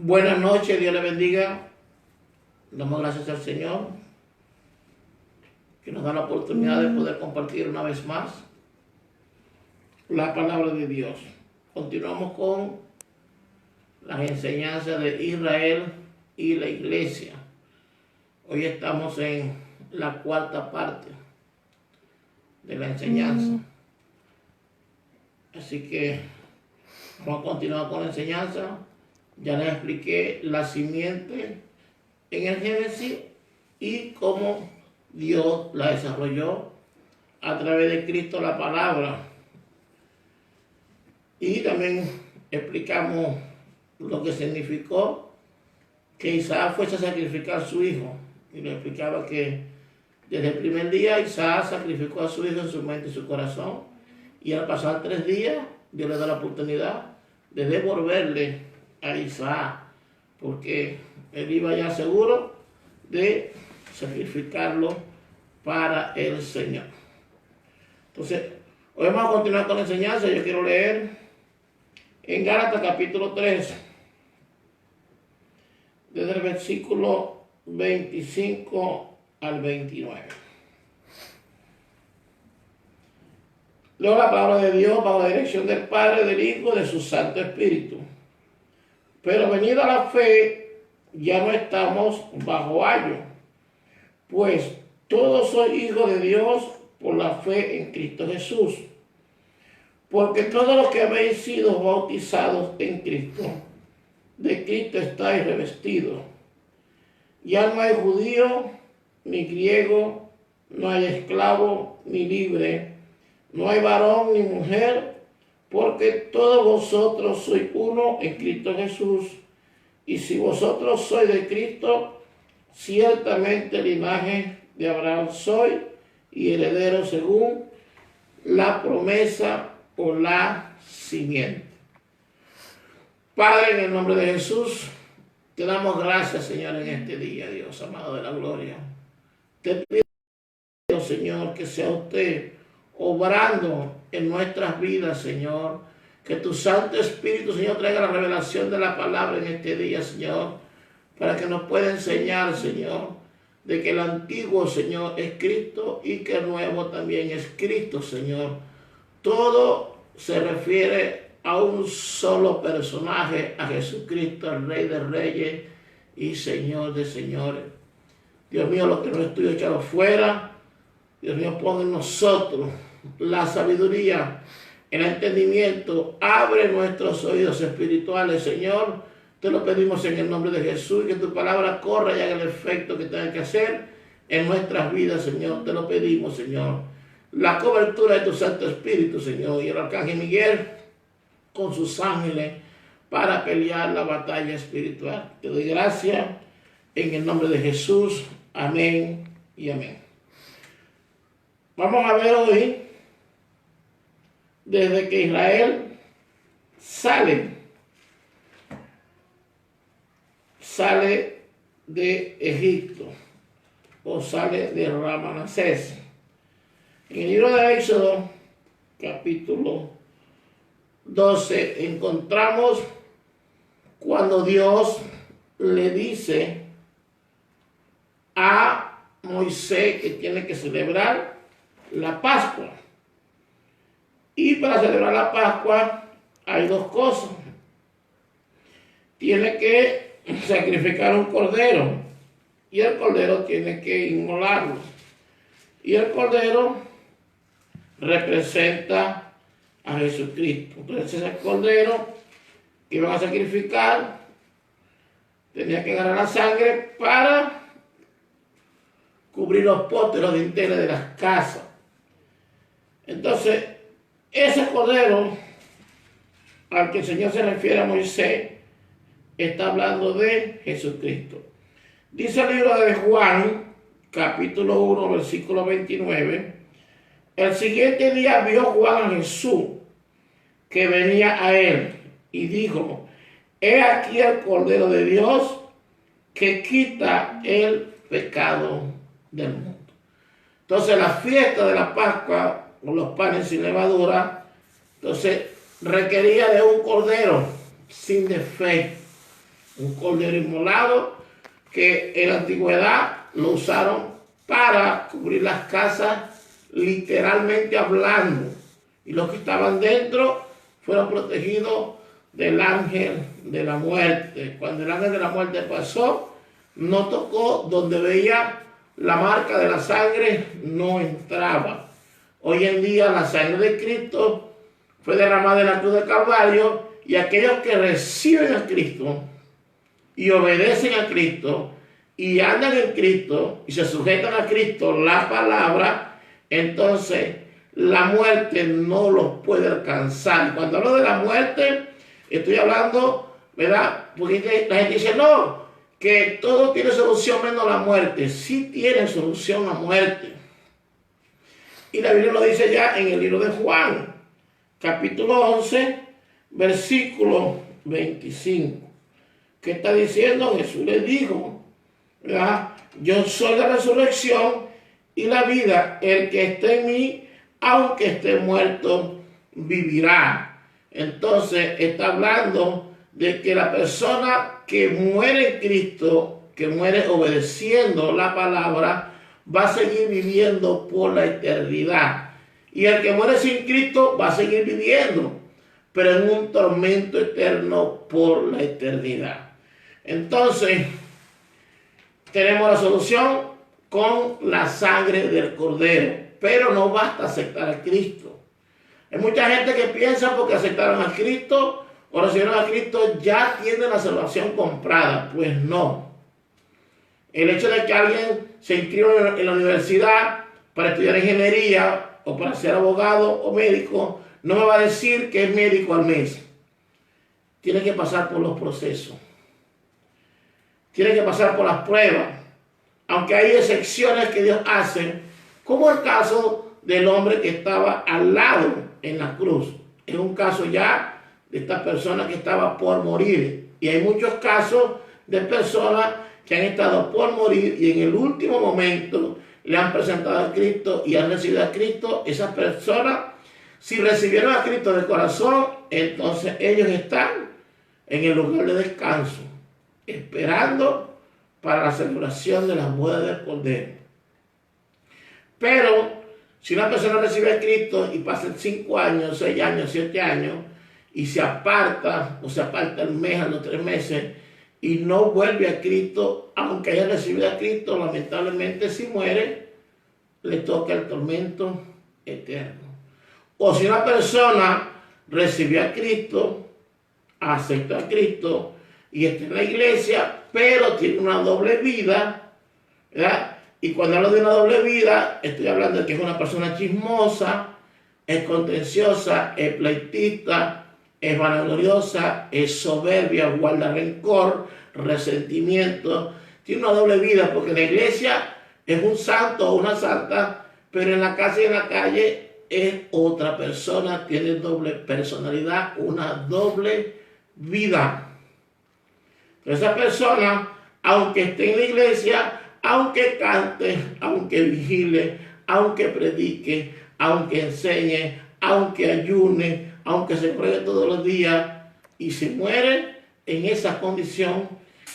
Buenas noches, Dios le bendiga. Damos gracias al Señor que nos da la oportunidad de poder compartir una vez más la palabra de Dios. Continuamos con las enseñanzas de Israel y la iglesia. Hoy estamos en la cuarta parte de la enseñanza. Así que vamos a continuar con la enseñanza. Ya les expliqué la simiente en el Génesis y cómo Dios la desarrolló a través de Cristo, la palabra. Y también explicamos lo que significó que Isaac fuese a sacrificar a su hijo. Y le explicaba que desde el primer día Isaac sacrificó a su hijo en su mente y su corazón. Y al pasar 3 días, Dios le da la oportunidad de devolverle a Isaac, porque él iba ya seguro de sacrificarlo para el Señor. Entonces, hoy vamos a continuar con la enseñanza. Yo quiero leer en Gálatas capítulo 3, desde el versículo 25 al 29. Leo la palabra de Dios bajo la dirección del Padre, del Hijo y de su Santo Espíritu. Pero venida la fe, ya no estamos bajo ayo, pues todos sois hijos de Dios por la fe en Cristo Jesús. Porque todos los que habéis sido bautizados en Cristo, de Cristo estáis revestidos. Ya no hay judío ni griego, no hay esclavo ni libre, no hay varón ni mujer, porque todos vosotros sois uno en Cristo Jesús. Y si vosotros sois de Cristo, ciertamente linaje de Abraham sois y heredero según la promesa por la simiente. Padre, en el nombre de Jesús, te damos gracias, Señor, en este día, Dios amado de la gloria. Te pido, Señor, que sea usted obrando en nuestras vidas, Señor. Que tu Santo Espíritu, Señor, traiga la revelación de la palabra en este día, Señor, para que nos pueda enseñar, Señor, de que el antiguo, Señor, es Cristo y que el nuevo también es Cristo, Señor. Todo se refiere a un solo personaje, a Jesucristo, el Rey de Reyes y Señor de Señores. Dios mío, lo que no es tuyo, échalo fuera. Dios mío, pon en nosotros la sabiduría, el entendimiento. Abre nuestros oídos espirituales, Señor. Te lo pedimos en el nombre de Jesús, y que tu palabra corra y haga el efecto que tenga que hacer en nuestras vidas, Señor. Te lo pedimos, Señor. La cobertura de tu Santo Espíritu, Señor, y el arcángel Miguel con sus ángeles para pelear la batalla espiritual. Te doy gracias en el nombre de Jesús. Amén y amén. Vamos a ver hoy, desde que Israel sale de Egipto, o sale de Ramanasés. En el libro de Éxodo, capítulo 12, encontramos cuando Dios le dice a Moisés que tiene que celebrar la Pascua. Y para celebrar la Pascua hay 2 cosas. Tiene que sacrificar un cordero, y el cordero tiene que inmolarlo. Y el cordero representa a Jesucristo. Entonces ese cordero que iban a sacrificar tenía que ganar la sangre para cubrir los postes, los dinteles de las casas. Entonces, ese cordero al que el Señor se refiere a Moisés está hablando de Jesucristo. Dice el libro de Juan, capítulo 1, versículo 29. El siguiente día vio Juan a Jesús que venía a él y dijo: he aquí el Cordero de Dios que quita el pecado del mundo. Entonces la fiesta de la Pascua, con los panes sin levadura, entonces requería de un cordero sin defecto. un cordero inmolado que en la antigüedad lo usaron para cubrir las casas, literalmente hablando. Y los que estaban dentro fueron protegidos del ángel de la muerte. Cuando el ángel de la muerte pasó, no tocó donde veía la marca de la sangre, no entraba. Hoy en día la sangre de Cristo fue derramada en la cruz del Calvario, y aquellos que reciben a Cristo y obedecen a Cristo y andan en Cristo y se sujetan a Cristo, la palabra, entonces la muerte no los puede alcanzar. Cuando hablo de la muerte, estoy hablando, ¿verdad? Porque la gente dice, no, que todo tiene solución menos la muerte. Sí tiene solución la muerte. Y la Biblia lo dice ya en el libro de Juan, capítulo 11, versículo 25. ¿Qué está diciendo? Jesús le dijo, ¿verdad? Yo soy la resurrección y la vida. El que esté en mí, aunque esté muerto, vivirá. Entonces está hablando de que la persona que muere en Cristo, que muere obedeciendo la palabra, va a seguir viviendo por la eternidad. Y el que muere sin Cristo va a seguir viviendo, pero en un tormento eterno por la eternidad. Entonces, tenemos la solución con la sangre del Cordero, pero no basta aceptar a Cristo. Hay mucha gente que piensa porque aceptaron a Cristo o recibieron a Cristo ya tienen la salvación comprada. Pues no. El hecho de que alguien se inscriba en la universidad para estudiar ingeniería o para ser abogado o médico no me va a decir que es médico al mes. Tiene que pasar por los procesos. Tiene que pasar por las pruebas. Aunque hay excepciones que Dios hace, como el caso del hombre que estaba al lado en la cruz. Es un caso ya de esta persona que estaba por morir. Y hay muchos casos de personas que han estado por morir y en el último momento le han presentado a Cristo y han recibido a Cristo. Esas personas, si recibieron a Cristo de corazón, entonces ellos están en el lugar de descanso, esperando para la celebración de las bodas del Cordero. Pero si una persona recibe a Cristo y pasa 5 años, 6 años, 7 años, y se aparta, o se aparta el mes a los 3 meses, y no vuelve a Cristo, aunque haya recibido a Cristo, lamentablemente si muere, le toca el tormento eterno. O si una persona recibió a Cristo, aceptó a Cristo y está en la iglesia, pero tiene una doble vida, ¿verdad? Y cuando hablo de una doble vida, estoy hablando de que es una persona chismosa, es contenciosa, es pleitista, es vanagloriosa, es soberbia, guarda rencor, resentimiento. Tiene una doble vida porque en la iglesia es un santo o una santa, pero en la casa y en la calle es otra persona, tiene doble personalidad, una doble vida. Esa persona, aunque esté en la iglesia, aunque cante, aunque vigile, aunque predique, aunque enseñe, aunque ayune, aunque se pruebe todos los días y se muere en esa condición,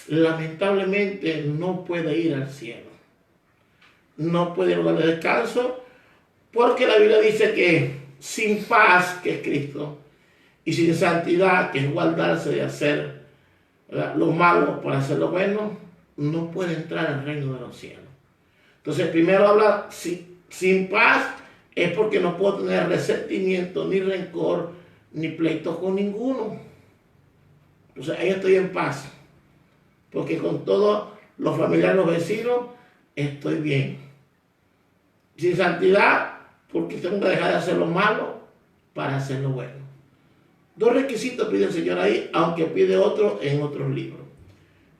lamentablemente no puede ir al cielo. No puede ir al lugar de descanso, porque la Biblia dice que sin paz, que es Cristo, y sin santidad, que es guardarse de hacer, ¿verdad?, lo malo para hacer lo bueno, no puede entrar al reino de los cielos. Entonces, primero habla sin paz, es porque no puedo tener resentimiento, ni rencor, ni pleito con ninguno. Entonces, ahí estoy en paz, porque con todos los familiares, los vecinos, estoy bien. Sin santidad, porque tengo que dejar de hacer lo malo para hacer lo bueno. 2 requisitos pide el Señor ahí, aunque pide otro en otros libros.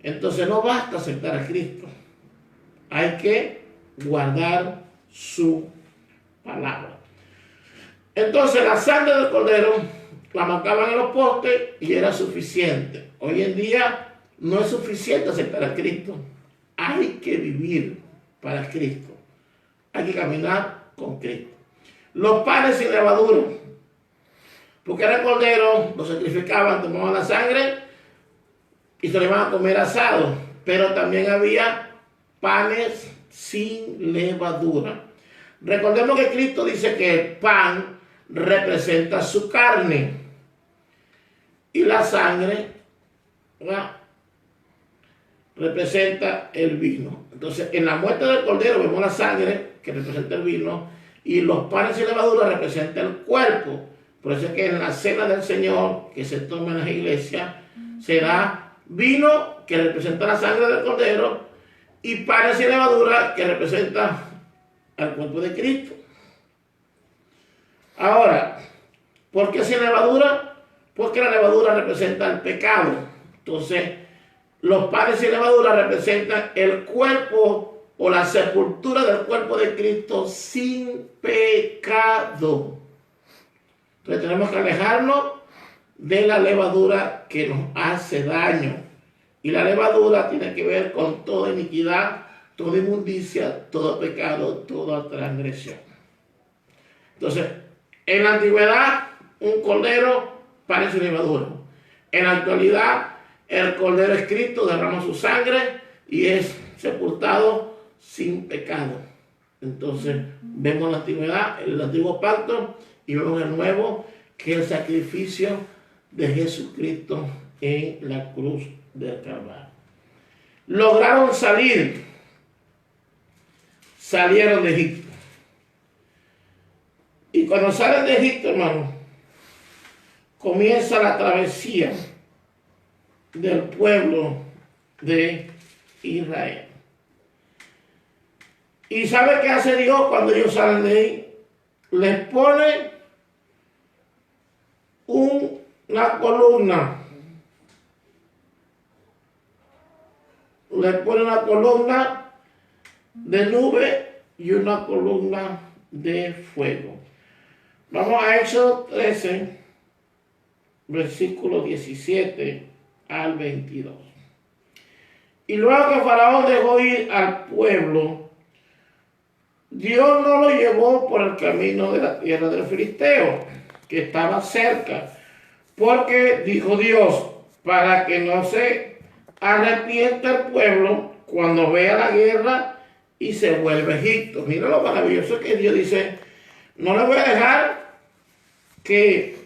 Entonces no basta aceptar a Cristo. Hay que guardar su palabra. Entonces la sangre del Cordero la marcaban en los postes y era suficiente. Hoy en día no es suficiente aceptar a Cristo. Hay que vivir para Cristo. Hay que caminar con Cristo. Los panes sin levadura, porque era el Cordero, lo sacrificaban, tomaban la sangre y se lo iban a comer asado, pero también había panes sin levadura. Recordemos que Cristo dice que el pan representa su carne y la sangre, ¿verdad?, representa el vino. Entonces, en la muerte del Cordero vemos la sangre, que representa el vino, y los panes sin levadura representan el cuerpo. Por eso es que en la cena del Señor, que se toma en las iglesias, será vino, que representa la sangre del Cordero, y panes sin levadura, que representa al cuerpo de Cristo. Ahora, ¿por qué sin levadura? Porque la levadura representa el pecado. Entonces, los panes sin levadura representan el cuerpo o la sepultura del cuerpo de Cristo sin pecado. Entonces tenemos que alejarnos de la levadura que nos hace daño. Y la levadura tiene que ver con toda iniquidad, toda inmundicia, todo pecado, toda transgresión. Entonces, en la antigüedad, un cordero, panes sin levadura. En la actualidad, el Cordero es Cristo, derrama su sangre y es sepultado sin pecado. Entonces, vemos la antigüedad, el antiguo pacto, y vemos el nuevo, que es el sacrificio de Jesucristo en la cruz del Calvario. Lograron salir, salieron de Egipto. Y cuando salen de Egipto, hermano, comienza la travesía del pueblo de Israel. ¿Y sabe qué hace Dios cuando ellos salen de ahí? Les pone una columna. Les pone una columna de nube y una columna de fuego. Vamos a Éxodo 13, versículo 17 al 22. Y luego que Faraón dejó ir al pueblo, Dios no lo llevó por el camino de la tierra del Filisteo, que estaba cerca, porque dijo Dios, para que no se arrepienta el pueblo cuando vea la guerra y se vuelva a Egipto. Mira lo maravilloso que Dios dice, no le voy a dejar que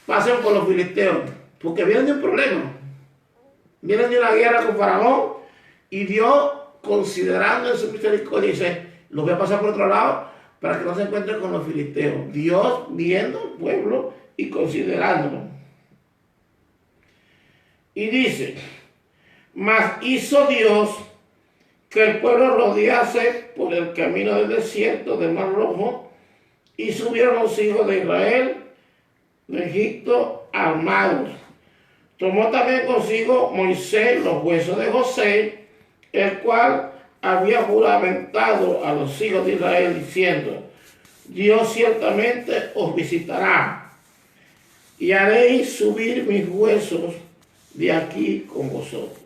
pasen por los filisteos, porque vienen de un problema, vienen de una guerra con Faraón, y Dios, considerando en su misericordia, dice, los voy a pasar por otro lado para que no se encuentren con los filisteos. Dios viendo el pueblo y considerándolo. Y dice, mas hizo Dios que el pueblo rodease por el camino del desierto del Mar Rojo, y subieron los hijos de Israel de Egipto armados. Tomó también consigo Moisés los huesos de José, el cual había juramentado a los hijos de Israel diciendo, Dios ciertamente os visitará y haréis subir mis huesos de aquí con vosotros.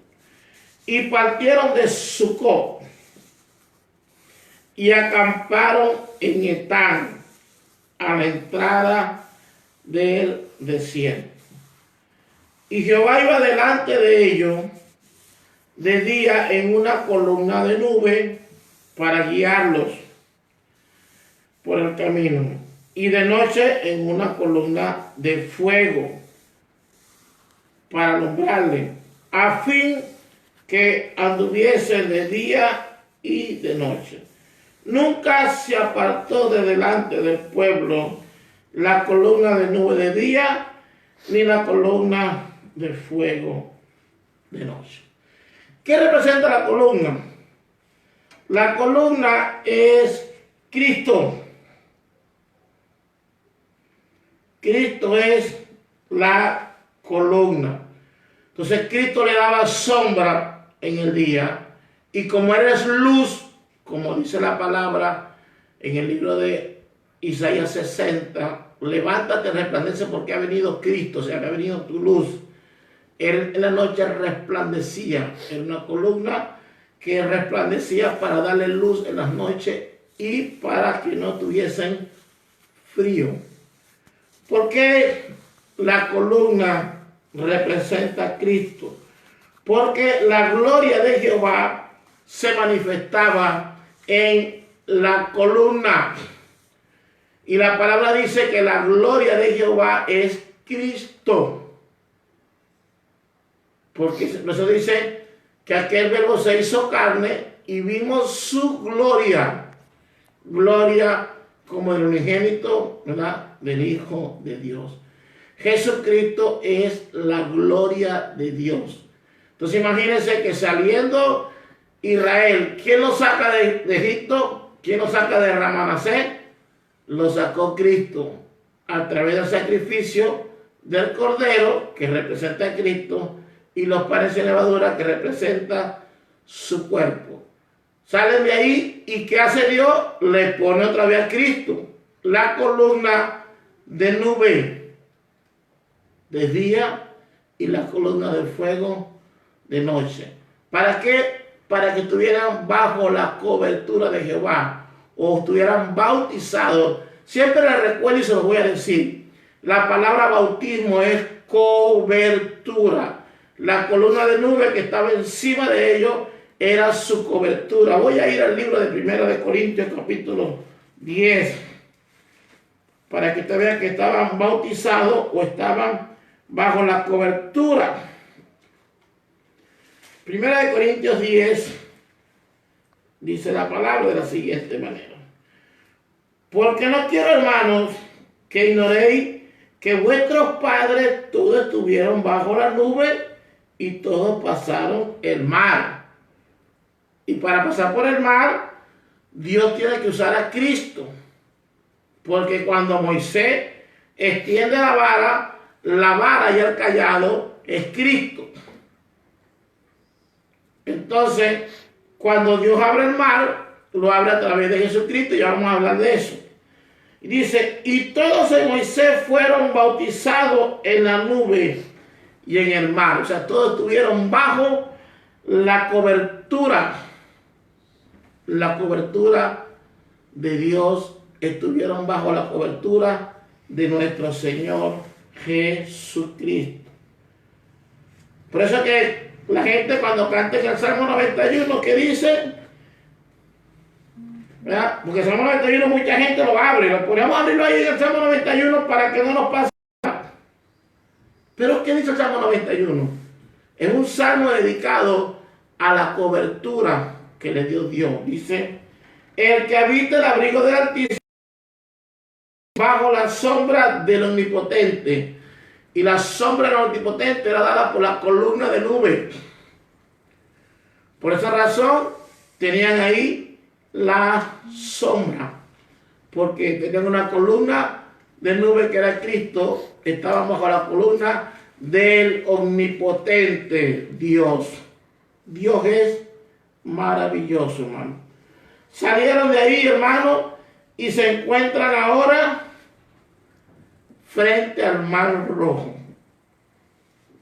Y partieron de Sucot y acamparon en Etán, a la entrada del desierto. Y Jehová iba delante de ellos de día en una columna de nube para guiarlos por el camino, y de noche en una columna de fuego para alumbrarle, a fin que anduviese de día y de noche. Nunca se apartó de delante del pueblo la columna de nube de día, ni la columna de fuego de noche. ¿Qué representa la columna? La columna es Cristo. Cristo es la columna. Entonces Cristo le daba sombra en el día, y como Él es luz, como dice la palabra en el libro de Isaías 60, levántate, resplandece porque ha venido Cristo, o sea, que ha venido tu luz. Él en la noche resplandecía, en una columna que resplandecía para darle luz en las noches y para que no tuviesen frío. ¿Por qué la columna representa a Cristo, porque la gloria de Jehová se manifestaba en la columna. Y la palabra dice que la gloria de Jehová es Cristo. Porque eso dice que aquel verbo se hizo carne y vimos su gloria. Gloria como el unigénito, ¿verdad?, del Hijo de Dios. Jesucristo es la gloria de Dios. Entonces imagínense que saliendo Israel, ¿quién lo saca de Egipto? ¿Quién lo saca de Ramanasés? Lo sacó Cristo a través del sacrificio del Cordero, que representa a Cristo, y los panes de levadura, que representa su cuerpo. Salen de ahí, y ¿qué hace Dios? Le pone otra vez a Cristo la columna de nube de día y la columna de fuego de noche. ¿Para qué? Para que estuvieran bajo la cobertura de Jehová, o estuvieran bautizados. Siempre les recuerdo y se los voy a decir, la palabra bautismo es cobertura. La columna de nube que estaba encima de ellos era su cobertura. Voy a ir al libro de 1 Corintios capítulo 10, para que ustedes vean que estaban bautizados o estaban bajo la cobertura. 1 Corintios 10 dice la palabra de la siguiente manera: porque no quiero, hermanos, que ignoréis que vuestros padres todos estuvieron bajo la nube y todos pasaron el mar. Y para pasar por el mar, Dios tiene que usar a Cristo. Porque cuando Moisés extiende la vara y el cayado es Cristo. Entonces, cuando Dios abre el mar, lo abre a través de Jesucristo, y ya vamos a hablar de eso. Y dice, y todos en Moisés fueron bautizados en la nube y en el mar. O sea, todos estuvieron bajo la cobertura de Dios, estuvieron bajo la cobertura de nuestro Señor Jesucristo. Por eso que la gente cuando canta el Salmo 91, que dice, ¿verdad?, porque el Salmo 91 mucha gente lo abre, lo ponemos a abrirlo ahí en el Salmo 91 para que no nos pase nada. Pero ¿qué dice el Salmo 91? Es un salmo dedicado a la cobertura que le dio Dios. Dice, el que habita el abrigo del Altísimo, bajo la sombra del Omnipotente. Y la sombra del Omnipotente era dada por la columna de nube. Por esa razón tenían ahí la sombra, porque tenían una columna de nube que era Cristo. Estaban bajo la columna del Omnipotente Dios. Dios es maravilloso, hermano. Salieron de ahí, hermano, y se encuentran ahora frente al Mar Rojo.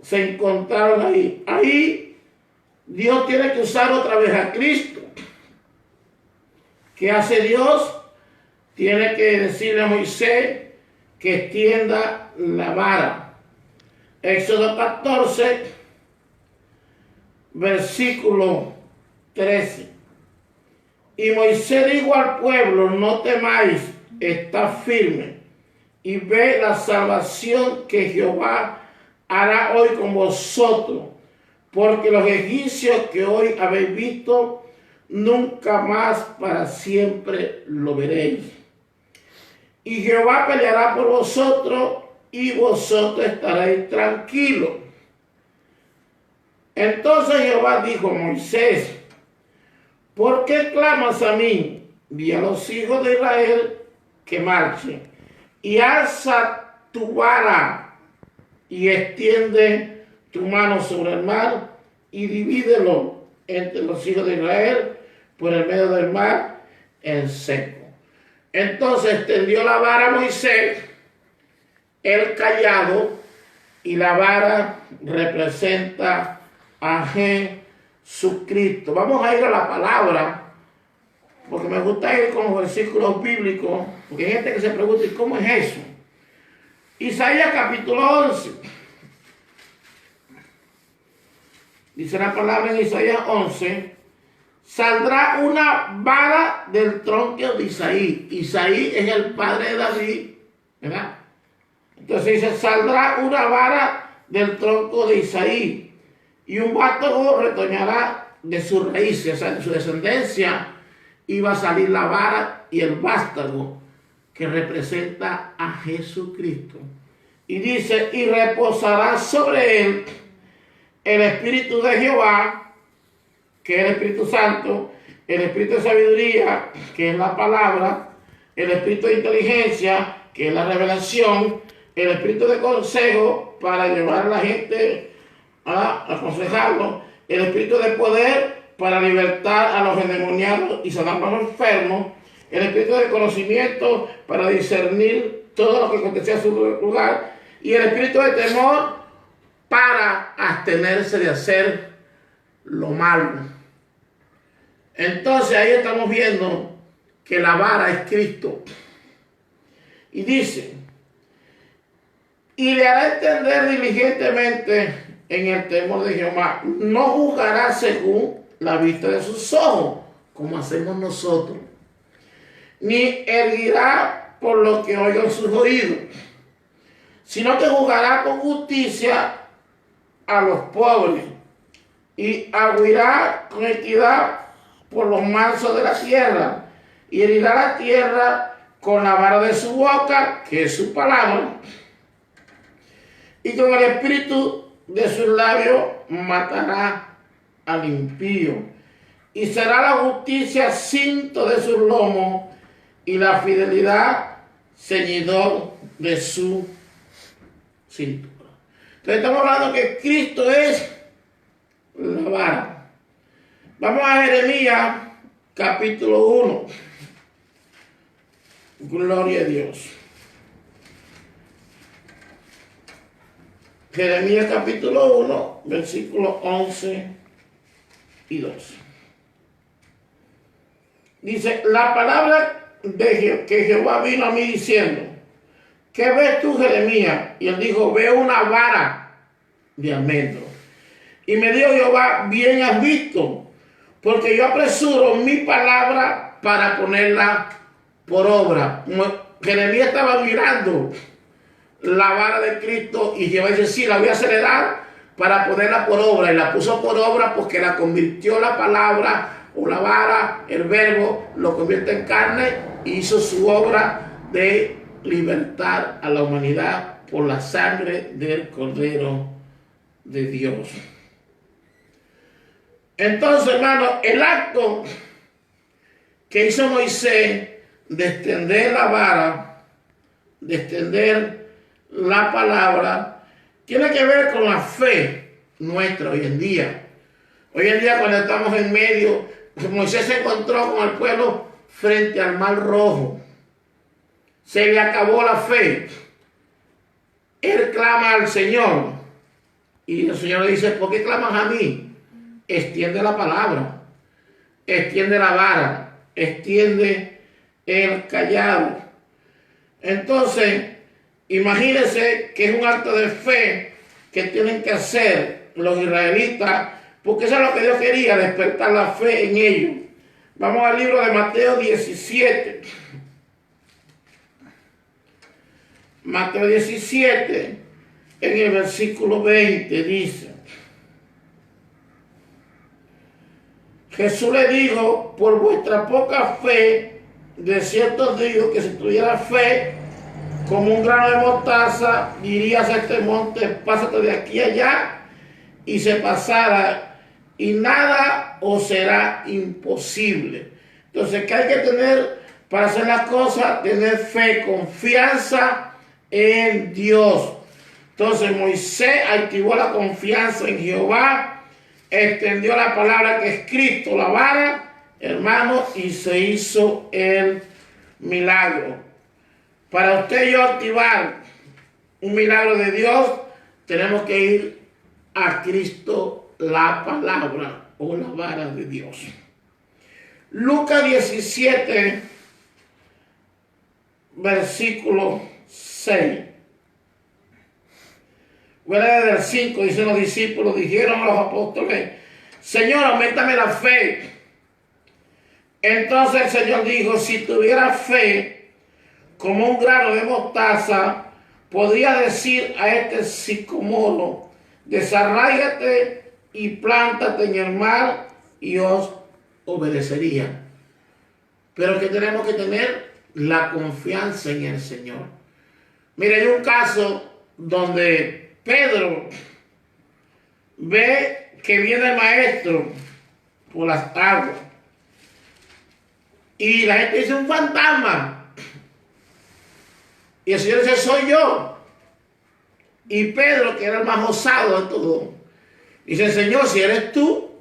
Se encontraron ahí. Ahí Dios tiene que usar otra vez a Cristo. ¿Qué hace Dios? Tiene que decirle a Moisés que extienda la vara. Éxodo 14, versículo 13. Y Moisés dijo al pueblo, no temáis, está firme, y ve la salvación que Jehová hará hoy con vosotros, porque los egipcios que hoy habéis visto, nunca más para siempre lo veréis. Y Jehová peleará por vosotros, y vosotros estaréis tranquilos. Entonces Jehová dijo a Moisés, ¿por qué clamas a mí? Di a los hijos de Israel que marchen, y alza tu vara, y extiende tu mano sobre el mar, y divídelo entre los hijos de Israel por el medio del mar en seco. Entonces extendió la vara Moisés, el cayado, y la vara representa a Jesucristo. Vamos a ir a la palabra, porque me gusta ir con los versículos bíblicos, porque hay gente que se pregunta, ¿y cómo es eso? Isaías capítulo 11. Dice la palabra en Isaías 11, saldrá una vara del tronco de Isaí. Isaí es el padre de David, ¿verdad? Entonces dice, saldrá una vara del tronco de Isaí y un vástago retoñará de sus raíces, o sea, de su descendencia, y va a salir la vara y el vástago que representa a Jesucristo. Y dice, y reposará sobre él el Espíritu de Jehová, que es el Espíritu Santo, el Espíritu de sabiduría, que es la palabra, el Espíritu de inteligencia, que es la revelación, el Espíritu de consejo para llevar a la gente a aconsejarlo, el Espíritu de poder para libertar a los endemoniados y sanar a los enfermos, el Espíritu de conocimiento para discernir todo lo que acontecía a su lugar, y el Espíritu de temor para abstenerse de hacer lo malo. Entonces ahí estamos viendo que la vara es Cristo. Y dice, y le hará entender diligentemente en el temor de Jehová. No juzgará según la vista de sus ojos, como hacemos nosotros, ni erguirá por lo que oigan sus oídos, sino que juzgará con justicia a los pobres y agüirá con equidad por los mansos de la tierra y herirá la tierra con la vara de su boca, que es su palabra, y con el espíritu de sus labios matará al impío, y será la justicia cinto de sus lomos y la fidelidad ceñidor de su cintura. Entonces estamos hablando que Cristo es la vara. Vamos a Jeremías capítulo 1. Gloria a Dios. Jeremías capítulo 1, versículos 11 y 12. Dice, la palabra que Jehová vino a mí diciendo, ¿qué ves tú, Jeremías? Y él dijo, veo una vara de almendro. Y me dijo Jehová, bien has visto, porque yo apresuro mi palabra para ponerla por obra. Jeremías estaba mirando la vara de Cristo y Jehová dice, sí, la voy a acelerar para ponerla por obra. Y la puso por obra porque la convirtió la palabra o la vara, el verbo, lo convierte en carne y hizo su obra de libertar a la humanidad por la sangre del Cordero de Dios. Entonces, hermano, el acto que hizo Moisés de extender la vara, de extender la palabra, tiene que ver con la fe nuestra hoy en día. Hoy en día, cuando estamos en medio, Moisés se encontró con el pueblo frente al Mar Rojo. Se le acabó la fe. Él clama al Señor. Y el Señor le dice, ¿por qué clamas a mí? Extiende la palabra, extiende la vara, extiende el callado. Entonces, imagínense que es un acto de fe que tienen que hacer los israelitas, porque eso es lo que Dios quería, despertar la fe en ellos. Vamos al libro de Mateo 17. Mateo 17, en el versículo 20, dice, Jesús le dijo, por vuestra poca fe, de cierto os digo que si tuviera fe como un grano de mostaza, dirías a este monte, pásate de aquí allá, y se pasara, y nada os será imposible. Entonces, ¿qué hay que tener para hacer las cosas? Tener fe, confianza en Dios. Entonces, Moisés activó la confianza en Jehová, extendió la palabra que es Cristo, la vara, hermano, y se hizo el milagro. Para usted y yo activar un milagro de Dios, tenemos que ir a Cristo, la palabra o la vara de Dios. Lucas 17, versículo 6. Voy a leer del 5, dicen los discípulos, dijeron a los apóstoles, Señor, auméntame la fe. Entonces el Señor dijo, si tuviera fe como un grano de mostaza, podría decir a este sicómoro, desarráigate y plántate en el mar, y os obedecería. Pero que tenemos que tener la confianza en el Señor. Mire, hay un caso donde Pedro ve que viene el maestro por las aguas. Y la gente dice un fantasma. Y el Señor dice, soy yo. Y Pedro, que era el más osado de todo, dice, Señor, si eres tú,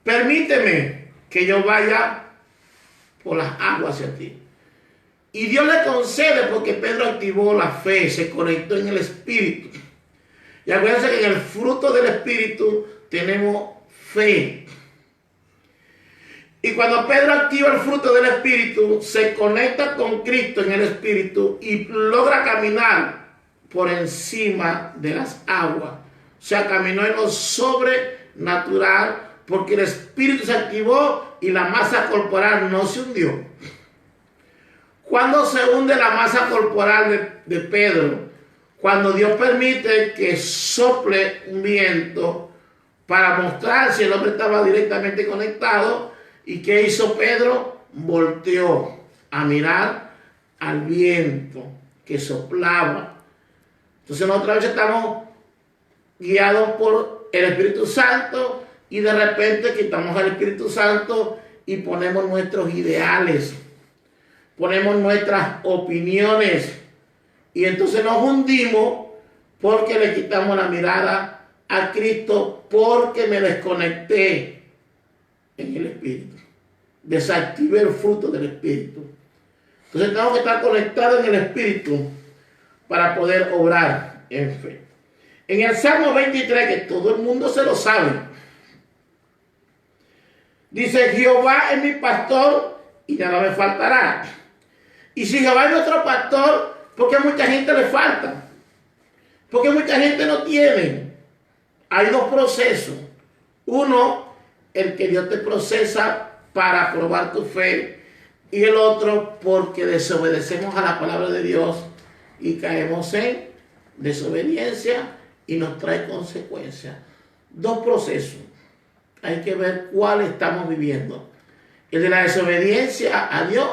permíteme que yo vaya por las aguas hacia ti. Y Dios le concede porque Pedro activó la fe, se conectó en el Espíritu. Y acuérdense que en el fruto del Espíritu tenemos fe. Y cuando Pedro activa el fruto del Espíritu, se conecta con Cristo en el Espíritu y logra caminar por encima de las aguas. O sea, caminó en lo sobrenatural porque el Espíritu se activó y la masa corporal no se hundió. ¿Cuándo se hunde la masa corporal de Pedro? Cuando Dios permite que sople un viento para mostrar si el hombre estaba directamente conectado. ¿Y qué hizo Pedro? Volteó a mirar al viento que soplaba. Entonces nosotros vez estamos guiados por el Espíritu Santo y de repente quitamos al Espíritu Santo y ponemos nuestros ideales, ponemos nuestras opiniones y entonces nos hundimos porque le quitamos la mirada a Cristo, porque me desconecté en el Espíritu, desactivé el fruto del Espíritu. Entonces tengo que estar conectado en el Espíritu para poder obrar en fe. En el Salmo 23, que todo el mundo se lo sabe, dice, Jehová es mi pastor y nada me faltará. Y si Jehová es nuestro pastor, ¿por qué a mucha gente le falta? Porque mucha gente no tiene. Hay dos procesos. Uno, el que Dios te procesa para probar tu fe, y el otro porque desobedecemos a la palabra de Dios y caemos en desobediencia y nos trae consecuencias. Dos procesos. Hay que ver cuál estamos viviendo. El de la desobediencia a Dios,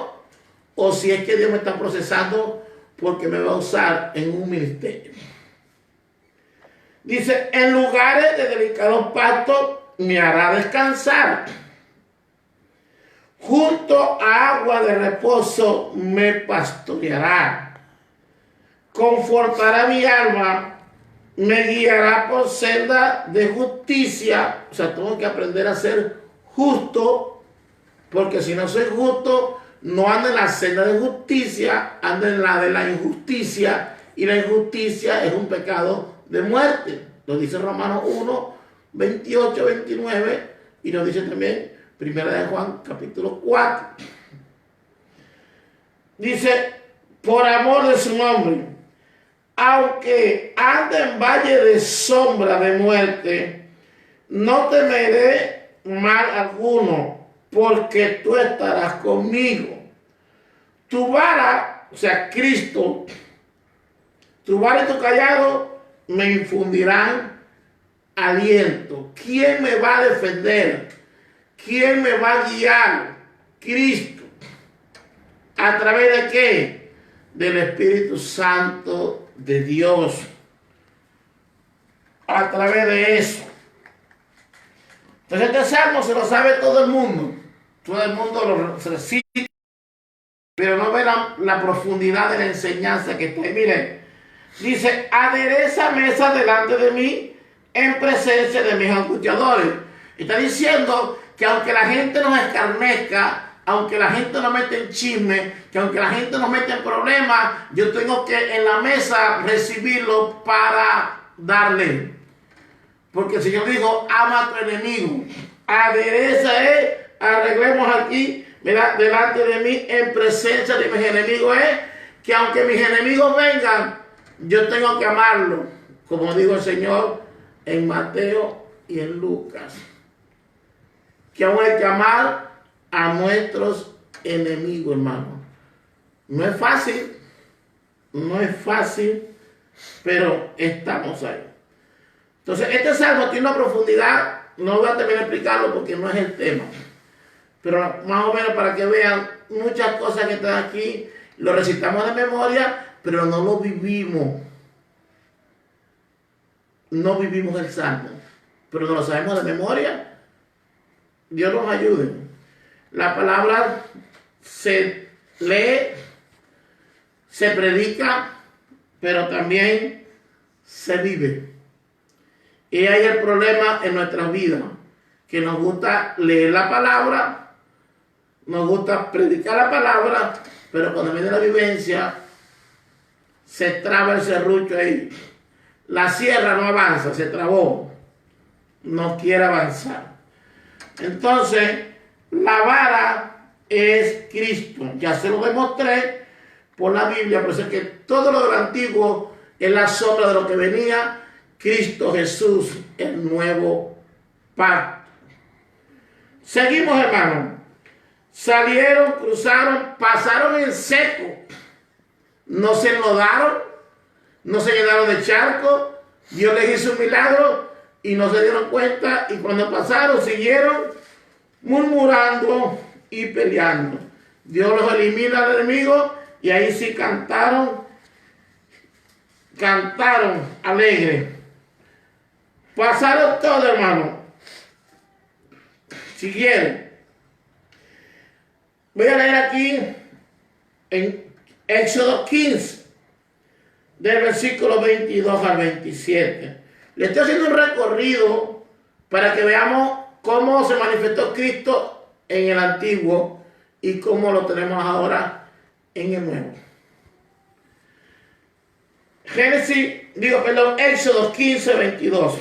o si es que Dios me está procesando porque me va a usar en un ministerio. Dice, en lugares de delicados pastos me hará descansar. Junto a agua de reposo me pastoreará. Confortará mi alma, me guiará por senda de justicia. O sea, tengo que aprender a ser justo, porque si no soy justo, no ando en la senda de justicia, ando en la de la injusticia, y la injusticia es un pecado de muerte. Lo dice Romanos 1, 28, 29, y lo dice también Primera de Juan, capítulo 4. Dice, por amor de su nombre, aunque ande en valle de sombra de muerte, no temeré mal alguno, porque tú estarás conmigo. Tu vara, o sea, Cristo, tu vara y tu callado me infundirán aliento. ¿Quién me va a defender? ¿Quién me va a guiar? Cristo. ¿A través de qué? Del Espíritu Santo de Dios. A través de eso. Entonces este salmo se lo sabe todo el mundo. Todo el mundo lo recita, pero no ve la profundidad de la enseñanza que está ahí. Miren, dice, adereza mesa delante de mí en presencia de mis angustiadores. Está diciendo que aunque la gente nos escarnezca, aunque la gente nos mete en chisme, que aunque la gente nos mete en problemas, yo tengo que en la mesa recibirlo para darle. Porque el Señor dijo, ama a tu enemigo. Adereza, arreglemos aquí, mira, delante de mí, en presencia de mis enemigos, que aunque mis enemigos vengan, yo tengo que amarlo como dijo el Señor en Mateo y en Lucas, que aún hay que amar a nuestros enemigos, hermano. No es fácil, no es fácil, pero estamos ahí. Entonces, este salmo tiene una profundidad, no voy a terminar de explicarlo porque no es el tema, pero más o menos para que vean muchas cosas que están aquí, lo recitamos de memoria, pero no lo vivimos. No vivimos el salmo, pero no lo sabemos de memoria. Dios nos ayude. La palabra se lee, se predica, pero también se vive. Y ahí el problema en nuestras vidas, que nos gusta leer la palabra, nos gusta predicar la palabra, pero cuando viene la vivencia, se traba el serrucho ahí. La sierra no avanza, se trabó, no quiere avanzar. Entonces, la vara es Cristo. Ya se lo demostré por la Biblia, por eso es que todo lo del antiguo es la sombra de lo que venía. Cristo Jesús, el nuevo pacto. Seguimos, hermanos. Salieron, cruzaron, pasaron en seco. No se enlodaron, no se llenaron de charcos. Dios les hizo un milagro y no se dieron cuenta. Y cuando pasaron, siguieron murmurando y peleando. Dios los elimina al enemigo y ahí sí cantaron alegre. Pasaron todo, hermano. Siguieron. Voy a leer aquí en Éxodo 15, del versículo 22 al 27. Le estoy haciendo un recorrido para que veamos cómo se manifestó Cristo en el antiguo y cómo lo tenemos ahora en el nuevo. Éxodo 15, 22.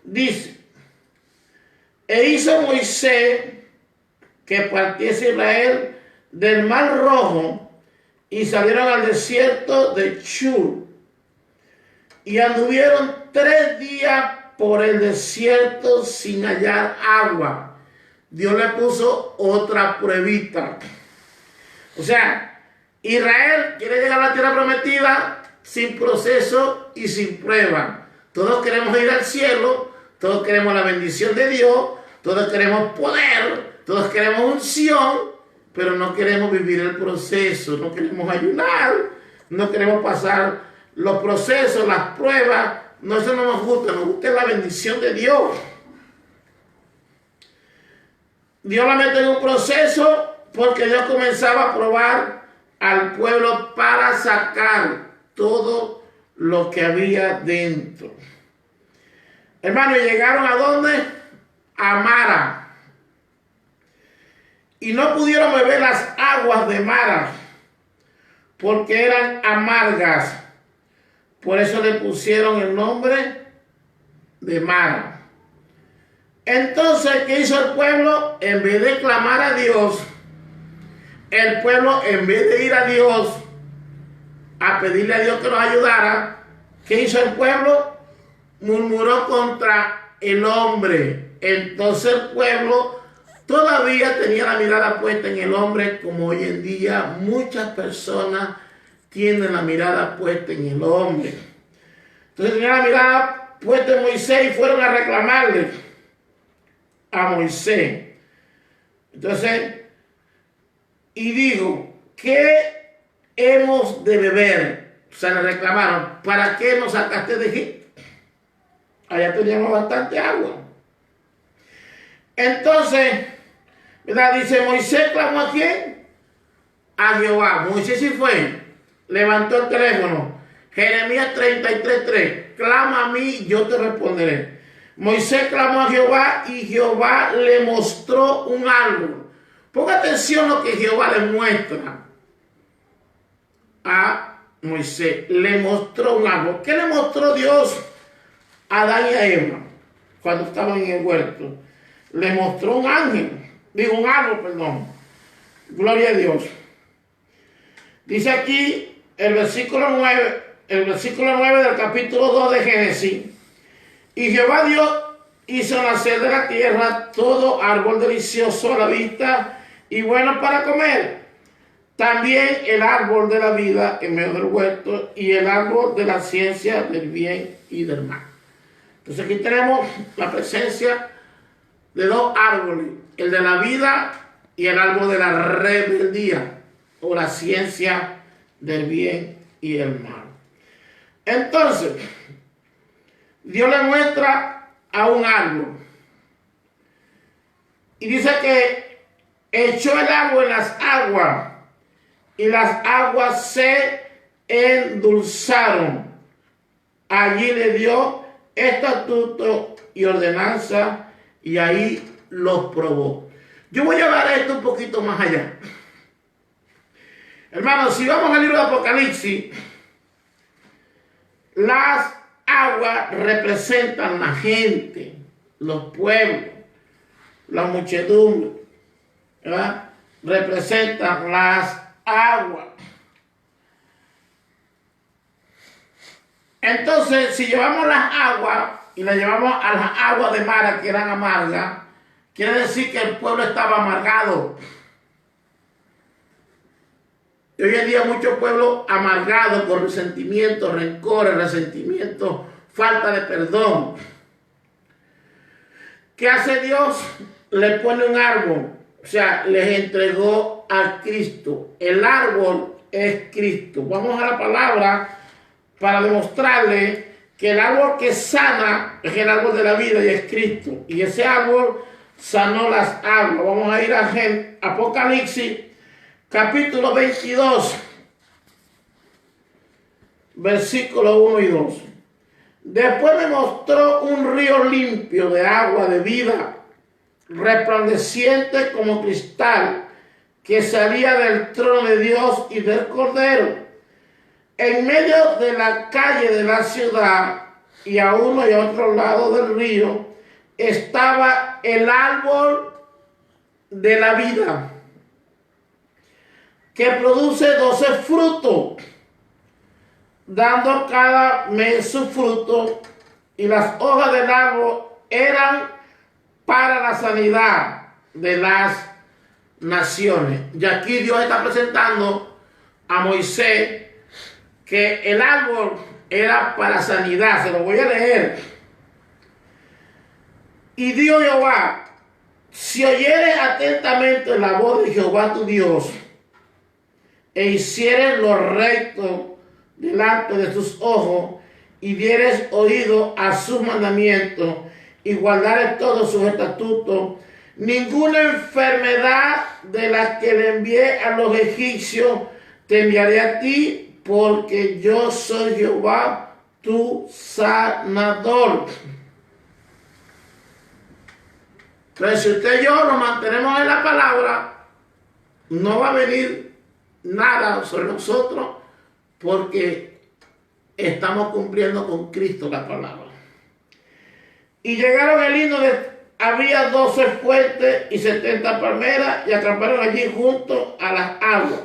Dice: e hizo Moisés que partiese Israel del Mar Rojo y salieron al desierto de Shur y anduvieron 3 días por el desierto sin hallar agua. Dios le puso otra pruebita. O sea, Israel quiere llegar a la tierra prometida sin proceso y sin prueba. Todos queremos ir al cielo, todos queremos la bendición de Dios, todos queremos poder, todos queremos unción, pero no queremos vivir el proceso, no queremos ayunar, no queremos pasar los procesos, las pruebas. No, eso no nos gusta la bendición de Dios. Dios la mete en un proceso porque Dios comenzaba a probar al pueblo para sacar todo lo que había dentro. Hermanos, llegaron ¿a dónde? A Mara. Y no pudieron beber las aguas de Mara porque eran amargas. Por eso le pusieron el nombre de Mara. Entonces, ¿qué hizo el pueblo? En vez de clamar a Dios, el pueblo, en vez de ir a Dios a pedirle a Dios que nos ayudara, ¿qué hizo el pueblo? Murmuró contra el hombre. Entonces el pueblo todavía tenía la mirada puesta en el hombre, como hoy en día muchas personas tienen la mirada puesta en el hombre. Entonces tenían la mirada puesta en Moisés y fueron a reclamarle a Moisés. Entonces, y digo, ¿qué hemos de beber? O sea, le reclamaron, ¿para qué nos sacaste de Egipto? Allá teníamos bastante agua. Entonces, ¿verdad? Dice, Moisés clamó ¿a quién? A Jehová. Moisés sí fue, levantó el teléfono. Jeremías 33:3, clama a mí, yo te responderé. Moisés clamó a Jehová y Jehová le mostró un árbol. Ponga atención a lo que Jehová le muestra a Moisés. Le mostró un árbol. ¿Qué le mostró Dios a Adán y a Eva cuando estaban en el huerto? Le mostró un árbol, perdón. Gloria a Dios. Dice aquí el versículo 9, el versículo 9 del capítulo 2 de Génesis. Y Jehová Dios hizo nacer de la tierra todo árbol delicioso a la vista y bueno para comer. También el árbol de la vida en medio del huerto y el árbol de la ciencia del bien y del mal. Entonces aquí tenemos la presencia de dos árboles, el de la vida y el árbol de la rebeldía o la ciencia del bien y el mal. Entonces, Dios le muestra a un árbol y dice que echó el árbol en las aguas y las aguas se endulzaron. Allí le dio estatuto y ordenanza y ahí los probó. Yo voy a llevar esto un poquito más allá. Hermanos, si vamos al libro de Apocalipsis, las aguas representan la gente, los pueblos, la muchedumbre, ¿verdad? Representan las aguas. Entonces, si llevamos las aguas y las llevamos a las aguas de Mara, que eran amargas, quiere decir que el pueblo estaba amargado. Y hoy en día muchos pueblos amargados por resentimiento, rencores, resentimiento, falta de perdón. ¿Qué hace Dios? Le pone un árbol, o sea, les entregó a Cristo. El árbol es Cristo. Vamos a la palabra para demostrarle que el árbol que sana es el árbol de la vida y es Cristo. Y ese árbol sanó las aguas. Vamos a ir a Apocalipsis, capítulo 22, versículos 1 y 2. Después me mostró un río limpio de agua de vida, resplandeciente como cristal, que salía del trono de Dios y del Cordero. En medio de la calle de la ciudad y a uno y a otro lado del río estaba el árbol de la vida, que produce 12 frutos, dando cada mes su fruto, y las hojas del árbol eran para la sanidad de las naciones. Y aquí Dios está presentando a Moisés que el árbol era para sanidad. Se lo voy a leer. Y dijo Jehová: si oyeres atentamente la voz de Jehová tu Dios, e hicieres lo recto delante de sus ojos, y dieres oído a sus mandamientos, y guardares todos sus estatutos, ninguna enfermedad de la que le envié a los egipcios te enviaré a ti, porque yo soy Jehová tu sanador. Entonces, si usted y yo nos mantenemos en la palabra, no va a venir nada sobre nosotros, porque estamos cumpliendo con Cristo la palabra. Y llegaron el himno había 12 fuentes y 70 palmeras, y acamparon allí junto a las aguas.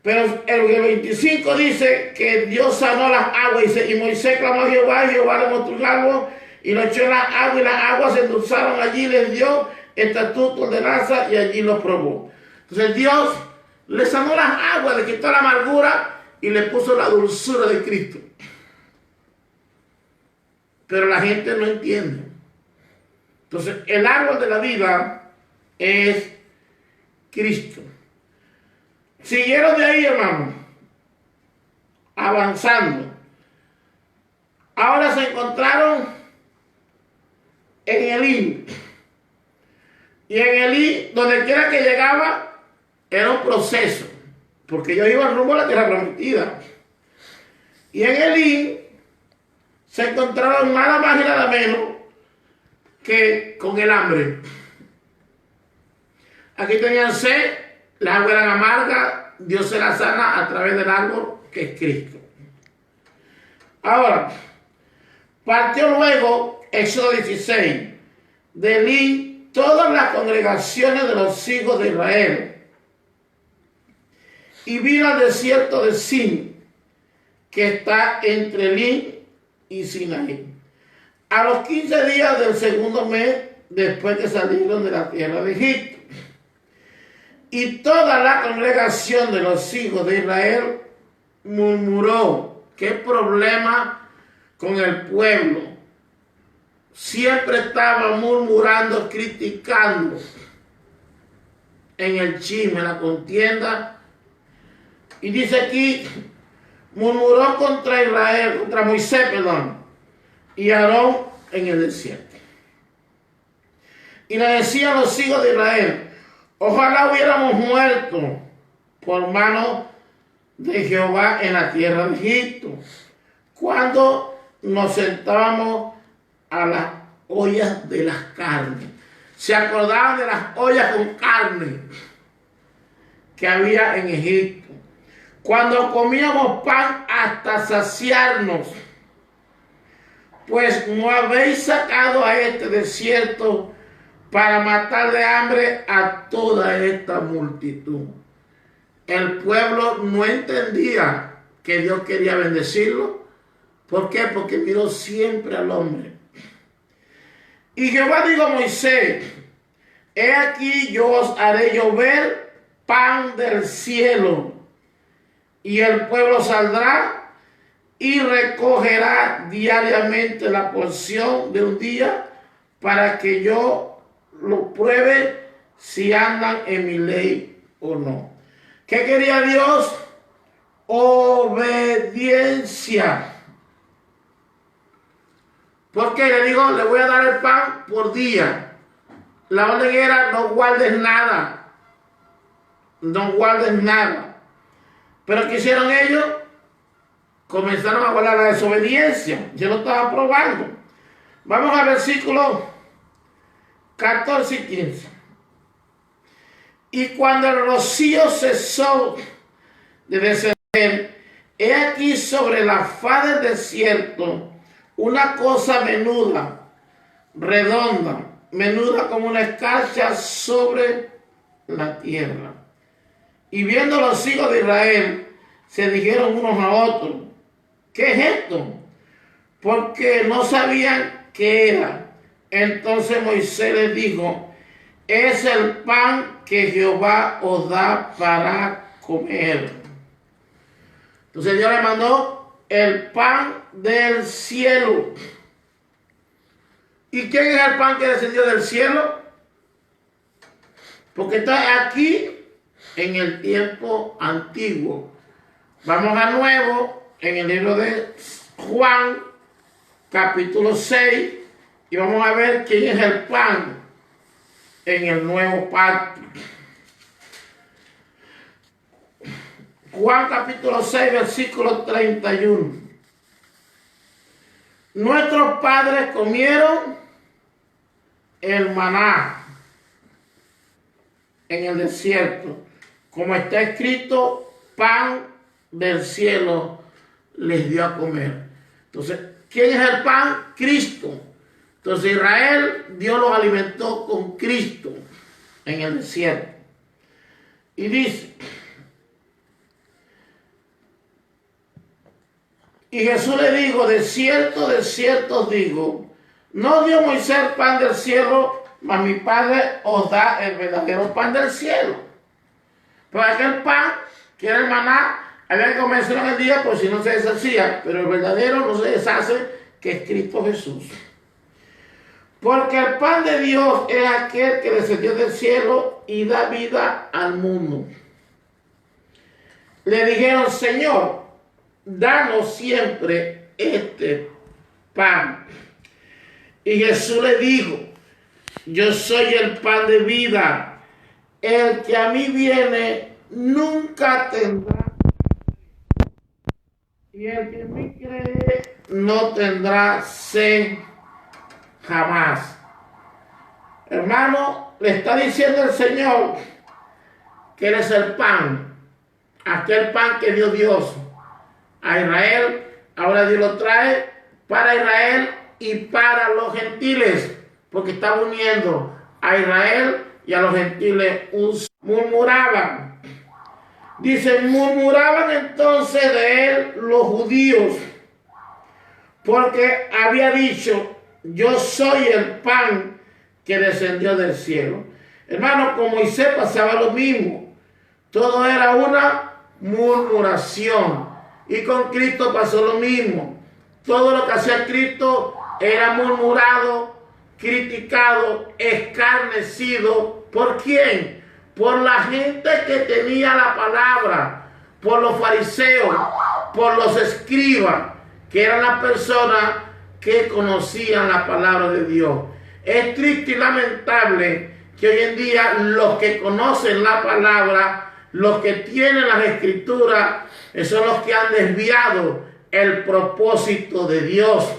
Pero el 25 dice que Dios sanó las aguas, y Moisés clamó a Jehová, y Jehová le mostró un árbol y lo echó en las aguas, y las aguas se endulzaron allí, les dio estatuto, ordenanza, y allí los probó. Entonces Dios le sanó las aguas, le quitó la amargura y le puso la dulzura de Cristo. Pero la gente no entiende. Entonces el árbol de la vida es Cristo. Siguieron de ahí, hermano, avanzando. Ahora se encontraron en Elí. Y en Elí, donde quiera que llegaba, era un proceso, porque ellos iban rumbo a la tierra prometida. Y en Elí se encontraron nada más y nada menos que con el hambre. Aquí tenían sed, las aguas eran amargas, Dios se las sana a través del árbol que es Cristo. Ahora, partió luego, Éxodo 16, de Elí todas las congregaciones de los hijos de Israel, y vino al desierto de Sin, que está entre Elim y Sinaí. A los 15 días del segundo mes, después que salieron de la tierra de Egipto. Y toda la congregación de los hijos de Israel murmuró. ¿Qué problema con el pueblo? Siempre estaba murmurando, criticando en el chisme, en la contienda. Y dice aquí, murmuró contra Israel, contra Moisés, perdón, y Aarón en el desierto. Y le decía a los hijos de Israel, ojalá hubiéramos muerto por mano de Jehová en la tierra de Egipto, cuando nos sentábamos a las ollas de las carnes. Se acordaban de las ollas con carne que había en Egipto. Cuando comíamos pan hasta saciarnos, pues no habéis sacado a este desierto para matar de hambre a toda esta multitud. El pueblo no entendía que Dios quería bendecirlo. ¿Por qué? Porque miró siempre al hombre. Y Jehová dijo a Moisés, he aquí yo os haré llover pan del cielo, y el pueblo saldrá y recogerá diariamente la porción de un día para que yo lo pruebe si andan en mi ley o no. ¿Qué quería Dios? Obediencia. Porque le digo, le voy a dar el pan por día. La orden era, no guardes nada. No guardes nada. Pero ¿qué hicieron ellos? Comenzaron a guardar la desobediencia. Yo lo estaba probando. Vamos al versículo 14 y 15. Y cuando el rocío cesó de descender, he aquí sobre la faz del desierto una cosa menuda, redonda, menuda como una escarcha sobre la tierra. Y viendo los hijos de Israel, se dijeron unos a otros, ¿qué es esto? Porque no sabían qué era. Entonces Moisés les dijo, es el pan que Jehová os da para comer. Entonces Dios le mandó el pan del cielo. ¿Y quién es el pan que descendió del cielo? Porque está aquí en el tiempo antiguo. Vamos a nuevo en el libro de Juan, capítulo 6, y vamos a ver quién es el pan en el nuevo pacto. Juan capítulo 6, versículo 31. Nuestros padres comieron el maná en el desierto, como está escrito, pan del cielo les dio a comer. Entonces, ¿quién es el pan? Cristo. Entonces Israel, Dios los alimentó con Cristo en el desierto. Y dice, y Jesús le dijo, de cierto os digo, no dio Moisés el pan del cielo, mas mi Padre os da el verdadero pan del cielo. Pero aquel pan, que era el maná, había que comérselo en el día, por si no se deshacía, pero el verdadero no se deshace, que es Cristo Jesús. Porque el pan de Dios es aquel que descendió del cielo y da vida al mundo. Le dijeron, Señor, danos siempre este pan. Y Jesús le dijo, yo soy el pan de vida. El que a mí viene nunca tendrá. Y el que en mí cree no tendrá sed jamás. Hermano, le está diciendo el Señor que Él es el pan. Aquel pan que dio Dios a Israel, ahora Dios lo trae para Israel y para los gentiles, porque está uniendo a Israel y a los gentiles. Murmuraban. Dice, murmuraban entonces de él los judíos, porque había dicho, yo soy el pan que descendió del cielo. Hermano, con Moisés pasaba lo mismo. Todo era una murmuración. Y con Cristo pasó lo mismo. Todo lo que hacía Cristo era murmurado, criticado, escarnecido. ¿Por quién? Por la gente que tenía la palabra, por los fariseos, por los escribas, que eran las personas que conocían la palabra de Dios. Es triste y lamentable que hoy en día los que conocen la palabra, los que tienen las escrituras, son los que han desviado el propósito de Dios.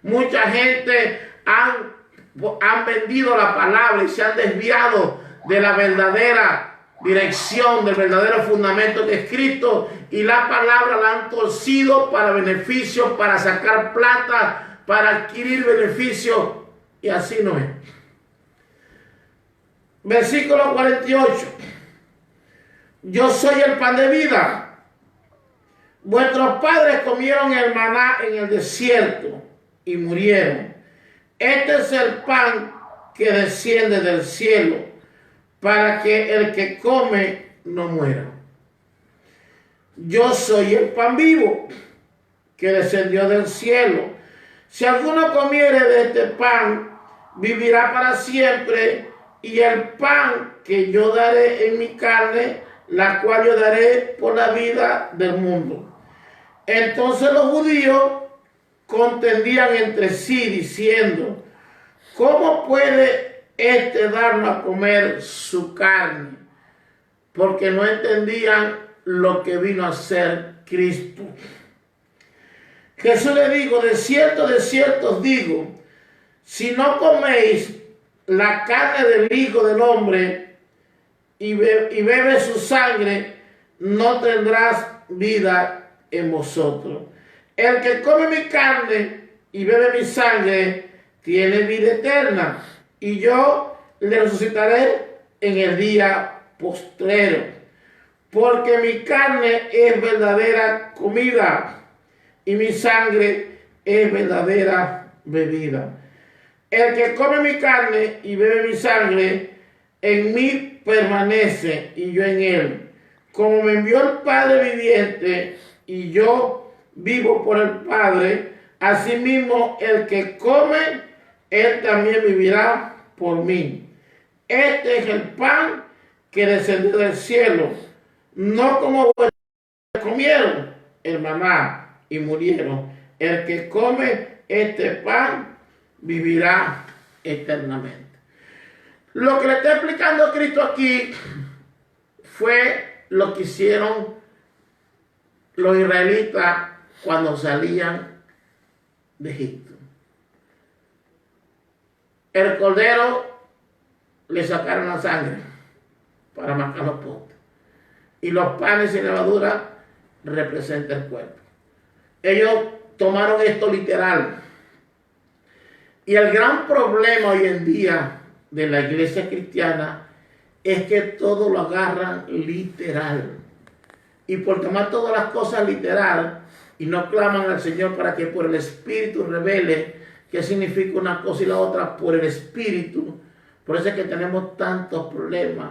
Mucha gente han vendido la palabra y se han desviado de la verdadera dirección, del verdadero fundamento que es Cristo, y la palabra la han torcido para beneficio, para sacar plata, para adquirir beneficio, y así no es. Versículo 48. Yo soy el pan de vida. Vuestros padres comieron el maná en el desierto y murieron. Este es el pan que desciende del cielo, para que el que come no muera. Yo soy el pan vivo que descendió del cielo. Si alguno comiere de este pan, vivirá para siempre, y el pan que yo daré en mi carne, la cual yo daré por la vida del mundo. Entonces los judíos contendían entre sí, diciendo, ¿cómo puede este darnos a comer su carne? Porque no entendían lo que vino a ser Cristo. Jesús le dijo, de cierto os digo, si no coméis la carne del Hijo del Hombre y bebe su sangre, no tendrás vida en vosotros. El que come mi carne y bebe mi sangre tiene vida eterna, y yo le resucitaré en el día postrero. Porque mi carne es verdadera comida y mi sangre es verdadera bebida. El que come mi carne y bebe mi sangre, en mí permanece y yo en él. Como me envió el Padre viviente y yo vivo por el Padre, asimismo el que come, él también vivirá por mí. Este es el pan que descendió del cielo, no como comieron el maná y murieron. El que come este pan vivirá eternamente. Lo que le está explicando Cristo aquí fue lo que hicieron los israelitas cuando salían de Egipto. El cordero le sacaron la sangre para marcar los postes, y los panes sin levadura representan el cuerpo. Ellos tomaron esto literal. Y el gran problema hoy en día de la iglesia cristiana es que todo lo agarran literal. Y por tomar todas las cosas literal y no claman al Señor para que por el Espíritu revele qué significa una cosa y la otra por el Espíritu. Por eso es que tenemos tantos problemas,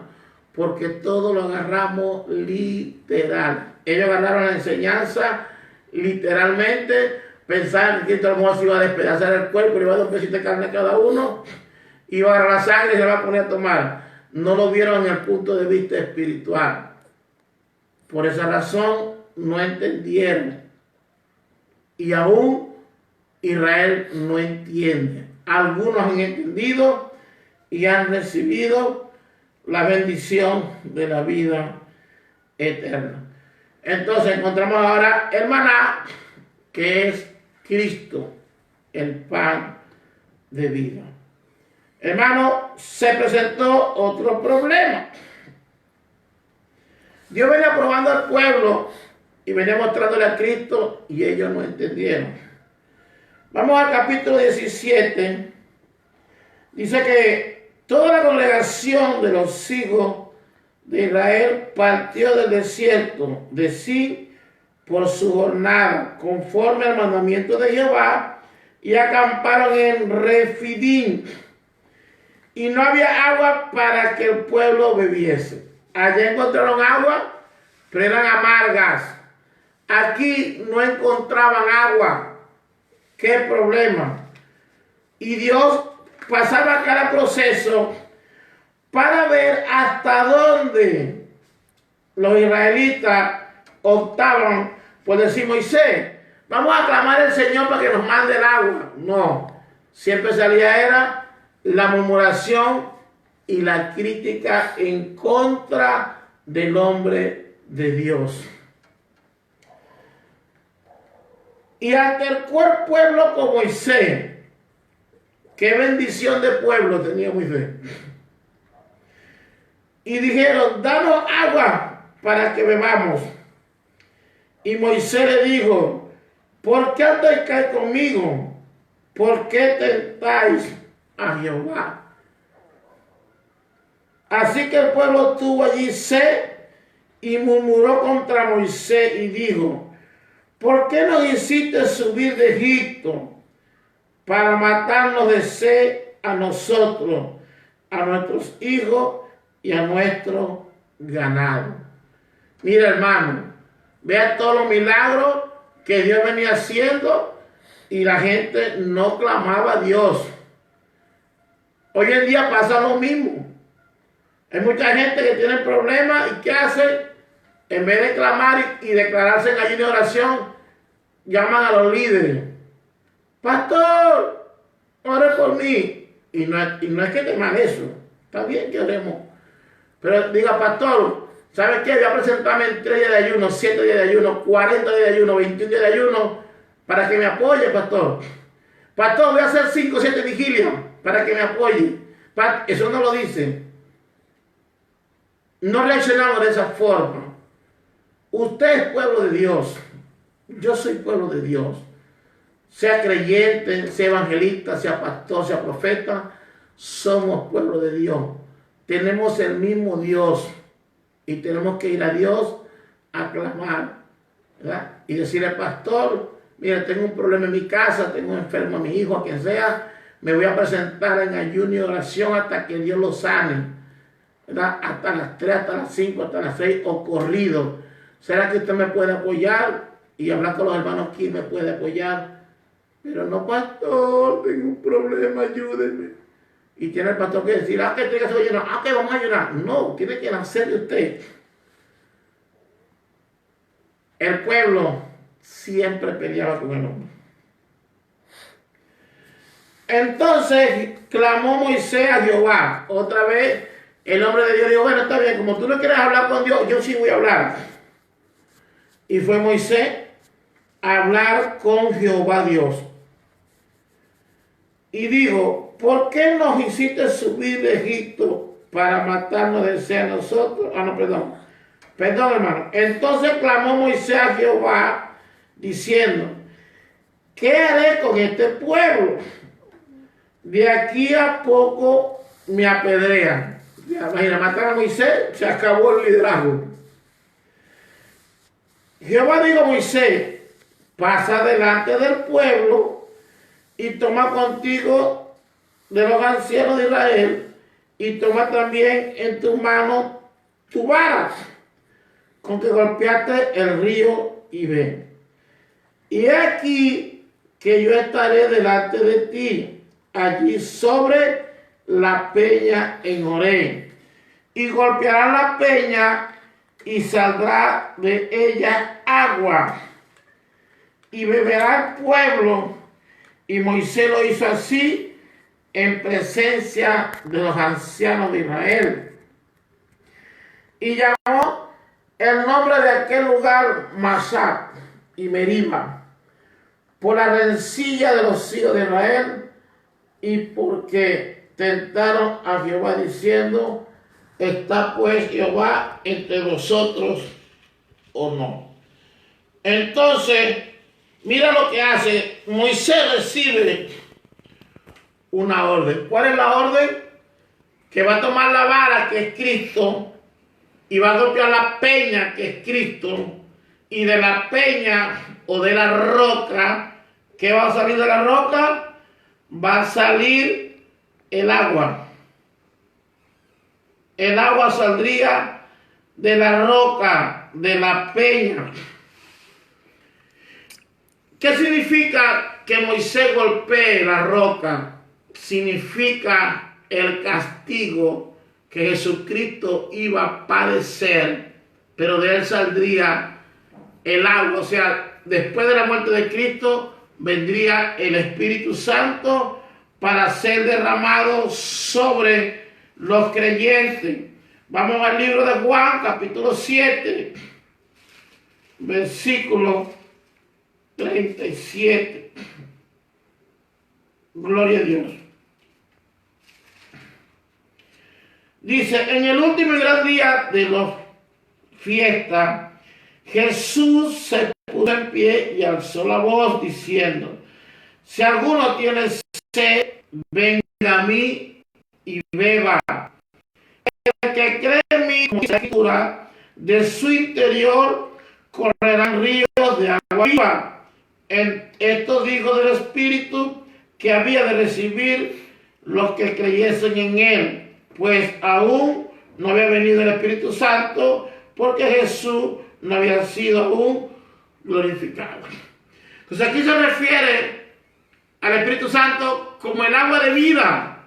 porque todo lo agarramos literal. Ellos agarraron la enseñanza literalmente, pensaban que Cristo a lo mejor se iba a despedazar el cuerpo, le iba a dar un pedacito de carne a cada uno, iba a agarrar la sangre y se va a poner a tomar. No lo vieron en el punto de vista espiritual. Por esa razón no entendieron. Y aún Israel no entiende. Algunos han entendido y han recibido la bendición de la vida eterna. Entonces encontramos ahora el maná, que es Cristo, el pan de vida. Hermano, se presentó otro problema. Dios venía probando al pueblo y venía mostrándole a Cristo, y ellos no entendieron. Vamos al capítulo 17. Dice que toda la congregación de los hijos de Israel partió del desierto de Sin por su jornada, conforme al mandamiento de Jehová, y acamparon en Refidim. Y no había agua para que el pueblo bebiese. Allá encontraron agua, pero eran amargas. Aquí no encontraban agua. ¿Qué problema? Y Dios pasaba cada proceso para ver hasta dónde los israelitas optaban por decir: Moisés, vamos a clamar al Señor para que nos mande el agua. No, siempre era la murmuración y la crítica en contra del hombre de Dios. Y altercó el pueblo con Moisés. Qué bendición de pueblo tenía Moisés. Y dijeron: danos agua para que bebamos. Y Moisés le dijo: ¿por qué andáis conmigo? ¿Por qué tentáis a Jehová? Así que el pueblo tuvo allí sed y murmuró contra Moisés y dijo: ¿por qué nos hiciste subir de Egipto para matarnos de sed a nosotros, a nuestros hijos y a nuestro ganado? Mira, hermano, vea todos los milagros que Dios venía haciendo y la gente no clamaba a Dios. Hoy en día pasa lo mismo. Hay mucha gente que tiene problemas y ¿qué hace? En vez de clamar y declararse en ayuno y oración, llaman a los líderes: pastor, ore por mí. Y no es que teman eso. Está bien que oremos. Pero diga: pastor, ¿sabe qué? Voy a presentarme en 3 días de ayuno, 7 días de ayuno, 40 días de ayuno, 21 días de ayuno, para que me apoye, pastor. Pastor, voy a hacer 5 o 7 vigilias para que me apoye. Eso no lo dice. No reaccionamos de esa forma. Usted es pueblo de Dios. Yo soy pueblo de Dios. Sea creyente, sea evangelista, sea pastor, sea profeta, somos pueblo de Dios. Tenemos el mismo Dios y tenemos que ir a Dios a clamar, ¿verdad? Y decirle al pastor: mira, tengo un problema en mi casa, tengo enfermo a mi hijo, a quien sea, me voy a presentar en ayuno y oración hasta que Dios lo sane, ¿verdad? Hasta las 3, hasta las 5, hasta las 6 o corrido. ¿Será que usted me puede apoyar? Y hablar con los hermanos: ¿quién me puede apoyar? Pero no, pastor, tengo un problema, ayúdenme. Y tiene el pastor que decir: que tiene que hacer ayuno, que vamos a ayunar. No, tiene que nacer de usted. El pueblo siempre peleaba con el hombre. Entonces clamó Moisés a Jehová. Otra vez el hombre de Dios dijo: bueno, está bien, como tú no quieres hablar con Dios, yo sí voy a hablar. Y fue Moisés a hablar con Jehová Dios. Y dijo: ¿por qué nos hiciste subir de Egipto para matarnos de sed a nosotros? Perdón, hermano. Entonces clamó Moisés a Jehová diciendo: ¿qué haré con este pueblo? De aquí a poco me apedrean. Imagina, matar a Moisés, se acabó el liderazgo. Jehová dijo a Moisés: pasa delante del pueblo y toma contigo de los ancianos de Israel y toma también en tu mano tu vara con que golpeaste el río y ve. Y aquí que yo estaré delante de ti, allí sobre la peña en Horeb, y golpeará la peña y saldrá de ella agua, y beberá el pueblo. Y Moisés lo hizo así en presencia de los ancianos de Israel. Y llamó el nombre de aquel lugar Masá y Meriba, por la rencilla de los hijos de Israel, y porque tentaron a Jehová diciendo: ¿está pues Jehová entre vosotros o no? Entonces, mira lo que hace. Moisés recibe una orden. ¿Cuál es la orden? Que va a tomar la vara, que es Cristo, y va a golpear la peña que es Cristo, y de la peña o de la roca, ¿qué va a salir de la roca? Va a salir el agua. El agua saldría de la roca, de la peña. ¿Qué significa que Moisés golpee la roca? Significa el castigo que Jesucristo iba a padecer, pero de él saldría el agua. O sea, después de la muerte de Cristo vendría el Espíritu Santo para ser derramado sobre los creyentes. Vamos al libro de Juan, capítulo 7, versículo 37. Gloria a Dios. Dice, en el último y gran día de la fiesta, Jesús se puso en pie y alzó la voz diciendo, si alguno tiene sed, venga a mí y beba. El que cree en mí, como dice la Escritura, de su interior correrán ríos de agua viva. Esto dijo del Espíritu que había de recibir los que creyesen en él, pues aún no había venido el Espíritu Santo, porque Jesús no había sido aún glorificado. Entonces aquí se refiere al Espíritu Santo como el agua de vida.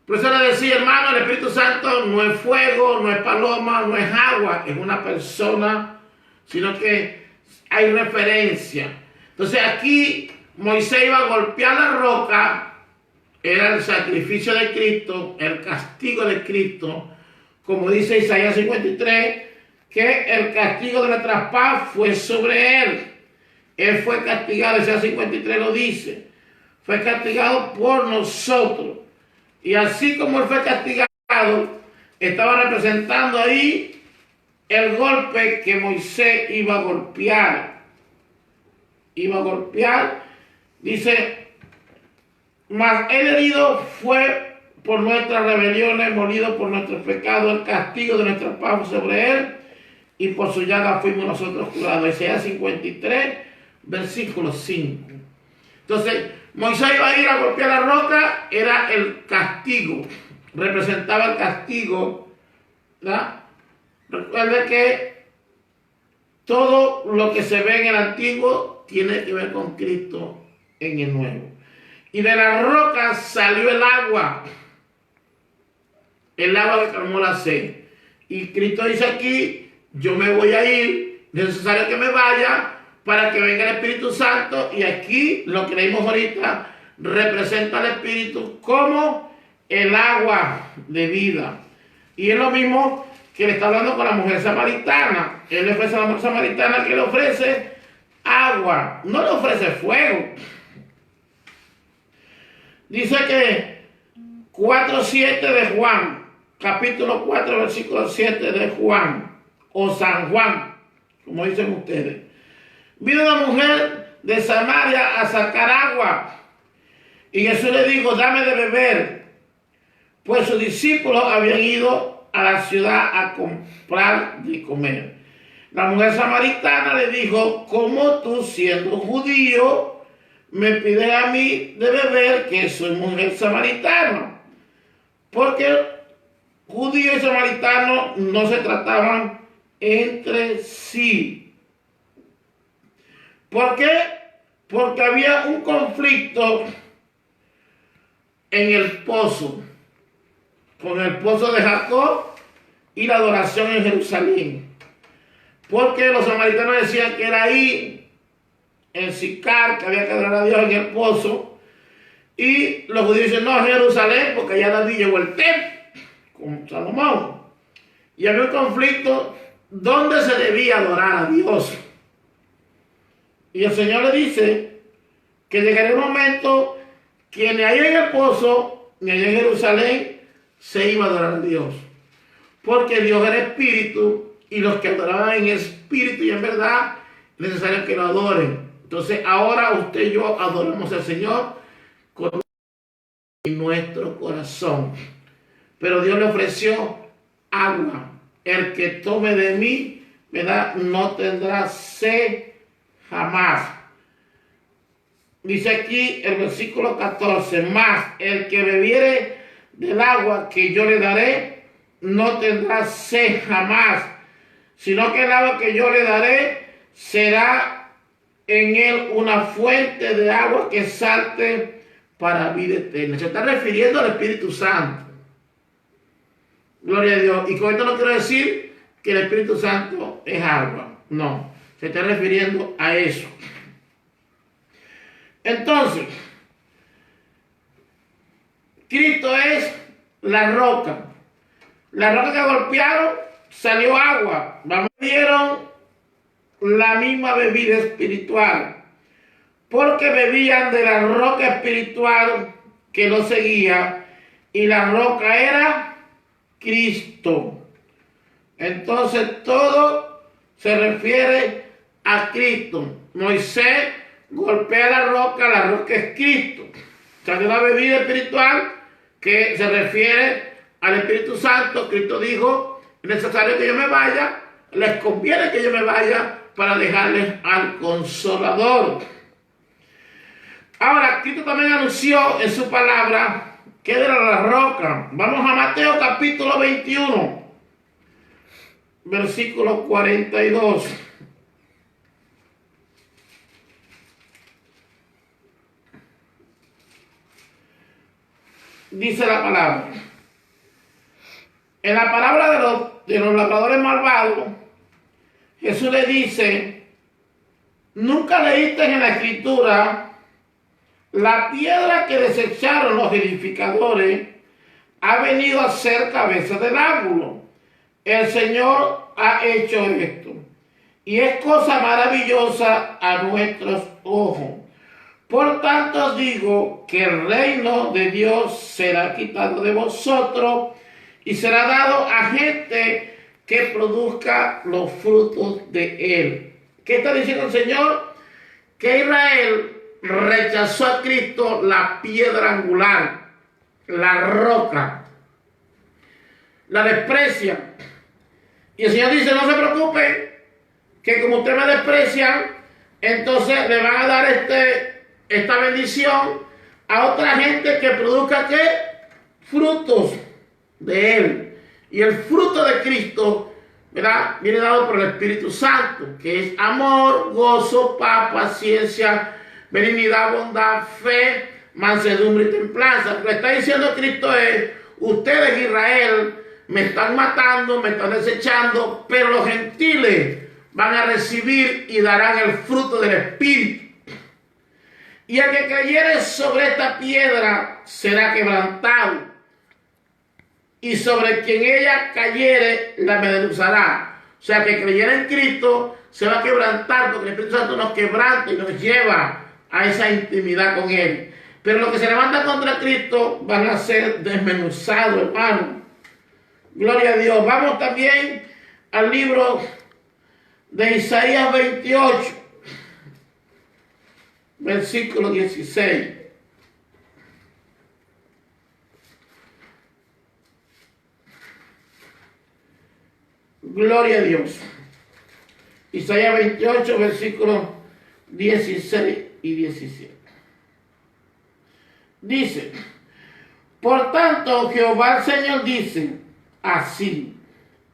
Por eso le decía, hermano, el Espíritu Santo no es fuego, no es paloma, no es agua, es una persona, sino que hay referencia. Entonces aquí Moisés iba a golpear la roca, era el sacrificio de Cristo, el castigo de Cristo, como dice Isaías 53, que el castigo de nuestra paz fue sobre él. Él fue castigado, Isaías 53 lo dice, fue castigado por nosotros. Y así como él fue castigado, estaba representando ahí el golpe que Moisés iba a golpear. Iba a golpear, dice, mas el herido fue por nuestras rebeliones, molido por nuestros pecados, el castigo de nuestra paz sobre él, y por su llaga fuimos nosotros curados. Isaías 53, versículo 5. Entonces, Moisés iba a ir a golpear la roca, era el castigo, representaba el castigo, ¿verdad? Recuerde que todo lo que se ve en el antiguo tiene que ver con Cristo en el nuevo. Y de la roca salió el agua que calmó la sed. Y Cristo dice aquí, yo me voy a ir, es necesario que me vaya para que venga el Espíritu Santo. Y aquí, lo que leímos ahorita, representa al Espíritu como el agua de vida. Y es lo mismo que le está hablando con la mujer samaritana. Él le ofrece a la mujer samaritana que le ofrece agua, no le ofrece fuego. Dice que 4:7 de Juan, capítulo 4, versículo 7 de Juan, o San Juan, como dicen ustedes. Vino una mujer de Samaria a sacar agua, y Jesús le dijo, dame de beber, pues sus discípulos habían ido a la ciudad a comprar de comer. La mujer samaritana le dijo, ¿cómo tú, siendo judío, me pides a mí de beber, que soy mujer samaritana? Porque judíos y samaritanos no se trataban entre sí. ¿Por qué? Porque había un conflicto en el pozo, con el pozo de Jacob y la adoración en Jerusalén. Porque los samaritanos decían que era ahí, en Sicar, que había que adorar a Dios en el pozo. Y los judíos dicen, no, Jerusalén, porque allá David llegó el templo con Salomón. Y había un conflicto donde se debía adorar a Dios. Y el Señor le dice que llegaría un momento que ni ahí en el pozo, ni allá en Jerusalén, se iba a adorar a Dios. Porque Dios era espíritu, y los que adoraban en espíritu y en verdad, es necesario que lo adoren. Entonces ahora usted y yo adoramos al Señor con nuestro corazón. Pero Dios le ofreció agua. el que tome de mí, ¿verdad?, no tendrá sed jamás. Dice aquí el versículo 14, más el que bebiere del agua que yo le daré, no tendrá sed jamás, sino que el agua que yo le daré será en él una fuente de agua que salte para vida eterna. Se está refiriendo al Espíritu Santo. Gloria a Dios. Y con esto no quiero decir que el Espíritu Santo es agua. No, se está refiriendo a eso. Entonces, Cristo es la roca. La roca que golpearon salió agua. Vieron la misma bebida espiritual, porque bebían de la roca espiritual que los seguía, y la roca era Cristo. Entonces todo se refiere a Cristo. Moisés golpea la roca es Cristo. O sea, de una bebida espiritual que se refiere al Espíritu Santo. Cristo dijo, es necesario que yo me vaya, les conviene que yo me vaya para dejarles al Consolador. Ahora, Cristo también anunció en su palabra que era la roca. Vamos a Mateo capítulo 21, versículo 42. Dice la palabra. En la palabra de los labradores malvados, Jesús le dice, ¿nunca leíste en la Escritura la piedra que desecharon los edificadores ha venido a ser cabeza del ángulo? El Señor ha hecho esto, y es cosa maravillosa a nuestros ojos. Por tanto os digo que el reino de Dios será quitado de vosotros y será dado a gente que produzca los frutos de él. ¿Qué está diciendo el Señor? Que Israel rechazó a Cristo, la piedra angular, la roca, la desprecia. Y el Señor dice, no se preocupen, que como ustedes me desprecian, entonces le van a dar esta bendición a otra gente que produzca ¿qué? Frutos de él. Y el fruto de Cristo, ¿verdad?, viene dado por el Espíritu Santo, que es amor, gozo, paz, paciencia, benignidad, bondad, fe, mansedumbre y templanza. Lo que está diciendo Cristo es, ustedes Israel me están matando, me están desechando, pero los gentiles van a recibir y darán el fruto del Espíritu. Y el que creyere sobre esta piedra será quebrantado, y sobre quien ella cayere la avergonzará. O sea, que creyera en Cristo se va a quebrantar, porque el Espíritu Santo nos quebranta y nos lleva a esa intimidad con Él. Pero los que se levantan contra Cristo van a ser desmenuzados, hermano. Gloria a Dios. Vamos también al libro de Isaías 28, versículo 16. Gloria a Dios. Isaías 28, versículos 16 y 17. Dice, por tanto, Jehová el Señor dice así,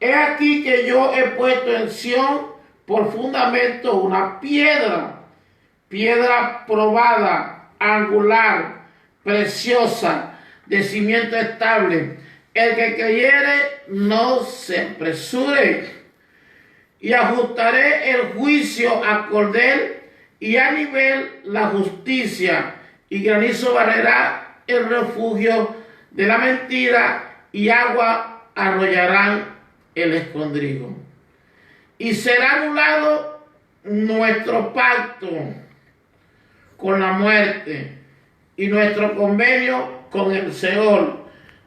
he aquí que yo he puesto en Sión por fundamento una piedra, piedra probada, angular, preciosa, de cimiento estable. El que creyere no se apresure, y ajustaré el juicio a cordel y a nivel la justicia, y granizo barrerá el refugio de la mentira, y agua arrollarán el escondrijo. Y será anulado nuestro pacto con la muerte, y nuestro convenio con el Seol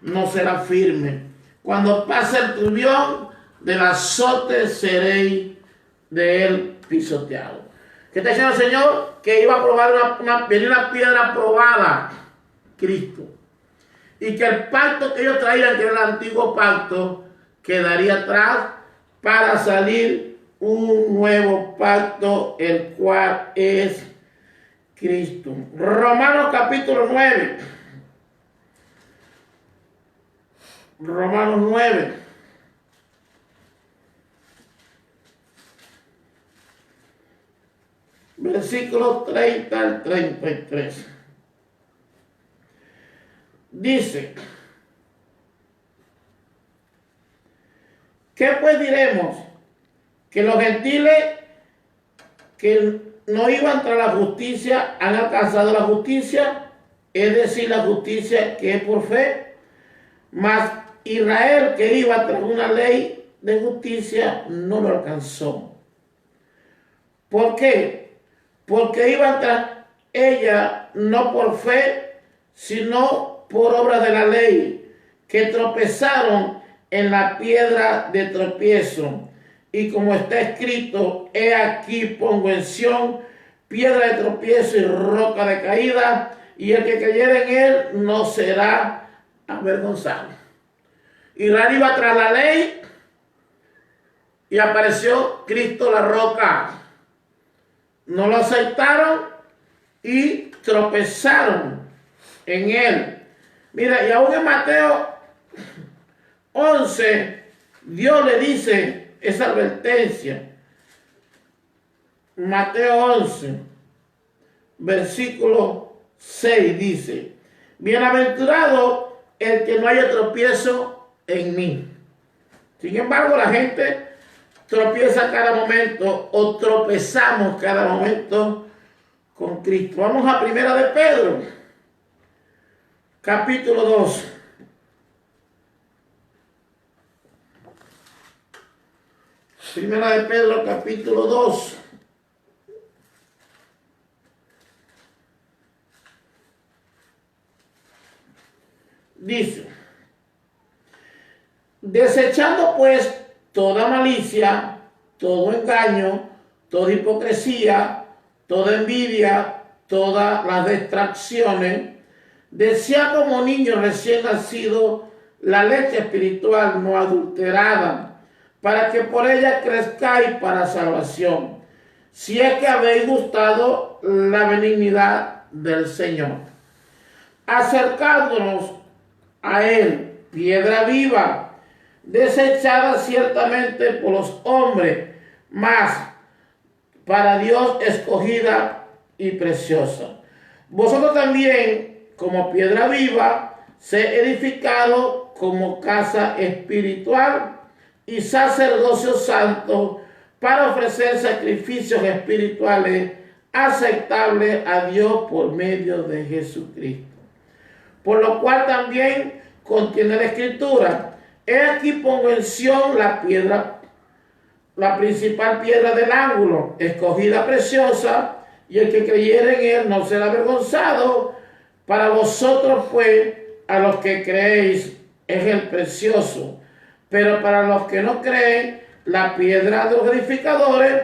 no será firme. Cuando pase el turbión, del azote seréis de él pisoteado. ¿Qué está diciendo el Señor? Que iba a probar venir una piedra probada, Cristo. Y que el pacto que ellos traían, que era el antiguo pacto, quedaría atrás para salir un nuevo pacto, el cual es Cristo. Romanos capítulo 9. Romanos 9. Versículo 30 al 33. Dice: ¿qué pues diremos? Que los gentiles que no iban tras la justicia han alcanzado la justicia, es decir, la justicia que es por fe. Mas Israel, que iba tras una ley de justicia, no lo alcanzó. ¿Por qué? Porque iban tras ella no por fe, sino por obra de la ley, que tropezaron en la piedra de tropiezo. Y como está escrito: he aquí pongo en Sión piedra de tropiezo y roca de caída, y el que cayere en él no será avergonzado. Israel iba tras la ley y apareció Cristo la roca. No lo aceptaron y tropezaron en él. Mira, y aún en Mateo 11, Dios le dice esa advertencia. Mateo 11, versículo 6 dice: bienaventurado el que no haya tropiezo en mí. Sin embargo, la gente tropieza cada momento, o tropezamos cada momento con Cristo. Vamos a Primera de Pedro, capítulo 2. Primera de Pedro, capítulo 2. Dice: desechando pues toda malicia, todo engaño, toda hipocresía, toda envidia, todas las distracciones, desea como niño recién nacido la leche espiritual no adulterada, para que por ella crezcáis para salvación, si es que habéis gustado la benignidad del Señor. Acercándonos a Él, piedra viva, desechada ciertamente por los hombres, mas para Dios escogida y preciosa. Vosotros también, como piedra viva, se edificado como casa espiritual y sacerdocio santo, para ofrecer sacrificios espirituales aceptables a Dios por medio de Jesucristo. Por lo cual también contiene la Escritura: he aquí pongo en Sión la piedra, la principal piedra del ángulo, escogida preciosa, y el que creyere en él no será avergonzado. Para vosotros pues, a los que creéis, es el precioso, pero para los que no creen, la piedra de los edificadores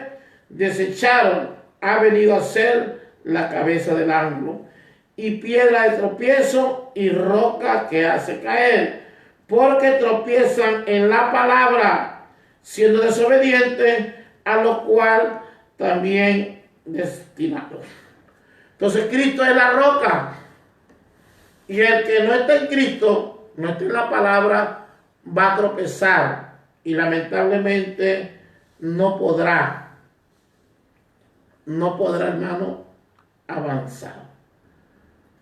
desecharon ha venido a ser la cabeza del ángulo, y piedra de tropiezo y roca que hace caer, porque tropiezan en la palabra, siendo desobedientes, a lo cual también destinados. Entonces Cristo es la roca, y el que no está en Cristo, no está en la palabra, va a tropezar y lamentablemente no podrá, hermano, avanzar.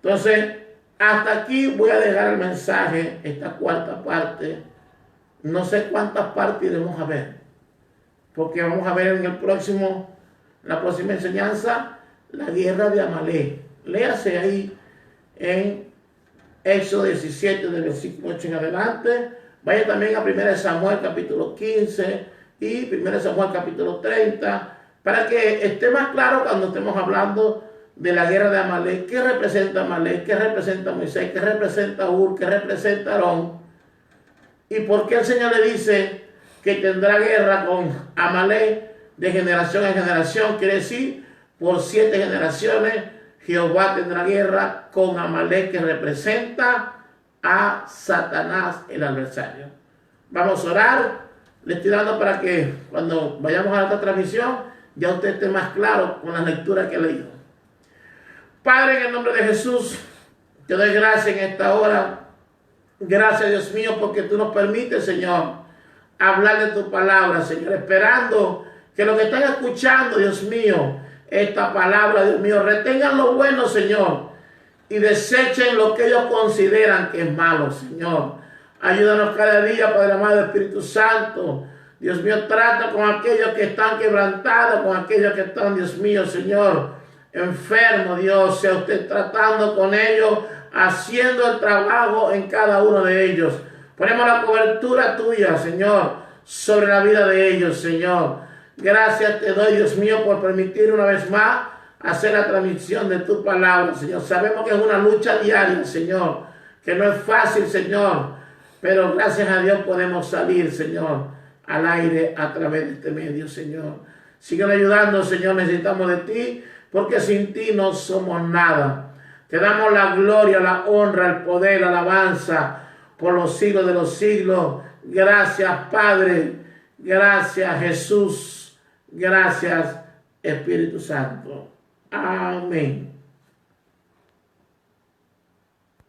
Entonces, hasta aquí voy a dejar el mensaje, esta cuarta parte. No sé cuántas partes iremos a ver, porque vamos a ver en la próxima enseñanza, la guerra de Amalek. Léase ahí en Éxodo 17, del versículo 8 en adelante. Vaya también a 1 Samuel capítulo 15 y 1 Samuel capítulo 30, para que esté más claro cuando estemos hablando de la guerra de Amalek. ¿Qué representa Amalek? ¿Qué representa Moisés? ¿Qué representa Ur? ¿Qué representa Aarón? ¿Y por qué el Señor le dice que tendrá guerra con Amalek de generación en generación? Quiere decir, por 7 generaciones Jehová tendrá guerra con Amalek, que representa a Satanás, el adversario. Vamos a orar. Le estoy dando para que cuando vayamos a esta transmisión, ya usted esté más claro con la lectura que he leído. Padre, en el nombre de Jesús, te doy gracias en esta hora. Gracias, Dios mío, porque tú nos permites, Señor, hablar de tu palabra, Señor, esperando que los que están escuchando, Dios mío, esta palabra, Dios mío, retengan lo bueno, Señor, y desechen lo que ellos consideran que es malo, Señor. Ayúdanos cada día, Padre amado, Espíritu Santo. Dios mío, trata con aquellos que están quebrantados, con aquellos que están, Dios mío, Señor, enfermos, Dios. Sea usted tratando con ellos, haciendo el trabajo en cada uno de ellos. Ponemos la cobertura tuya, Señor, sobre la vida de ellos, Señor. Gracias te doy, Dios mío, por permitir una vez más hacer la transmisión de tu palabra, Señor. Sabemos que es una lucha diaria, Señor, que no es fácil, Señor, pero gracias a Dios podemos salir, Señor, al aire a través de este medio, Señor. Sigan ayudando, Señor, necesitamos de ti, porque sin ti no somos nada. Te damos la gloria, la honra, el poder, la alabanza por los siglos de los siglos. Gracias, Padre. Gracias, Jesús. Gracias, Espíritu Santo. Amén.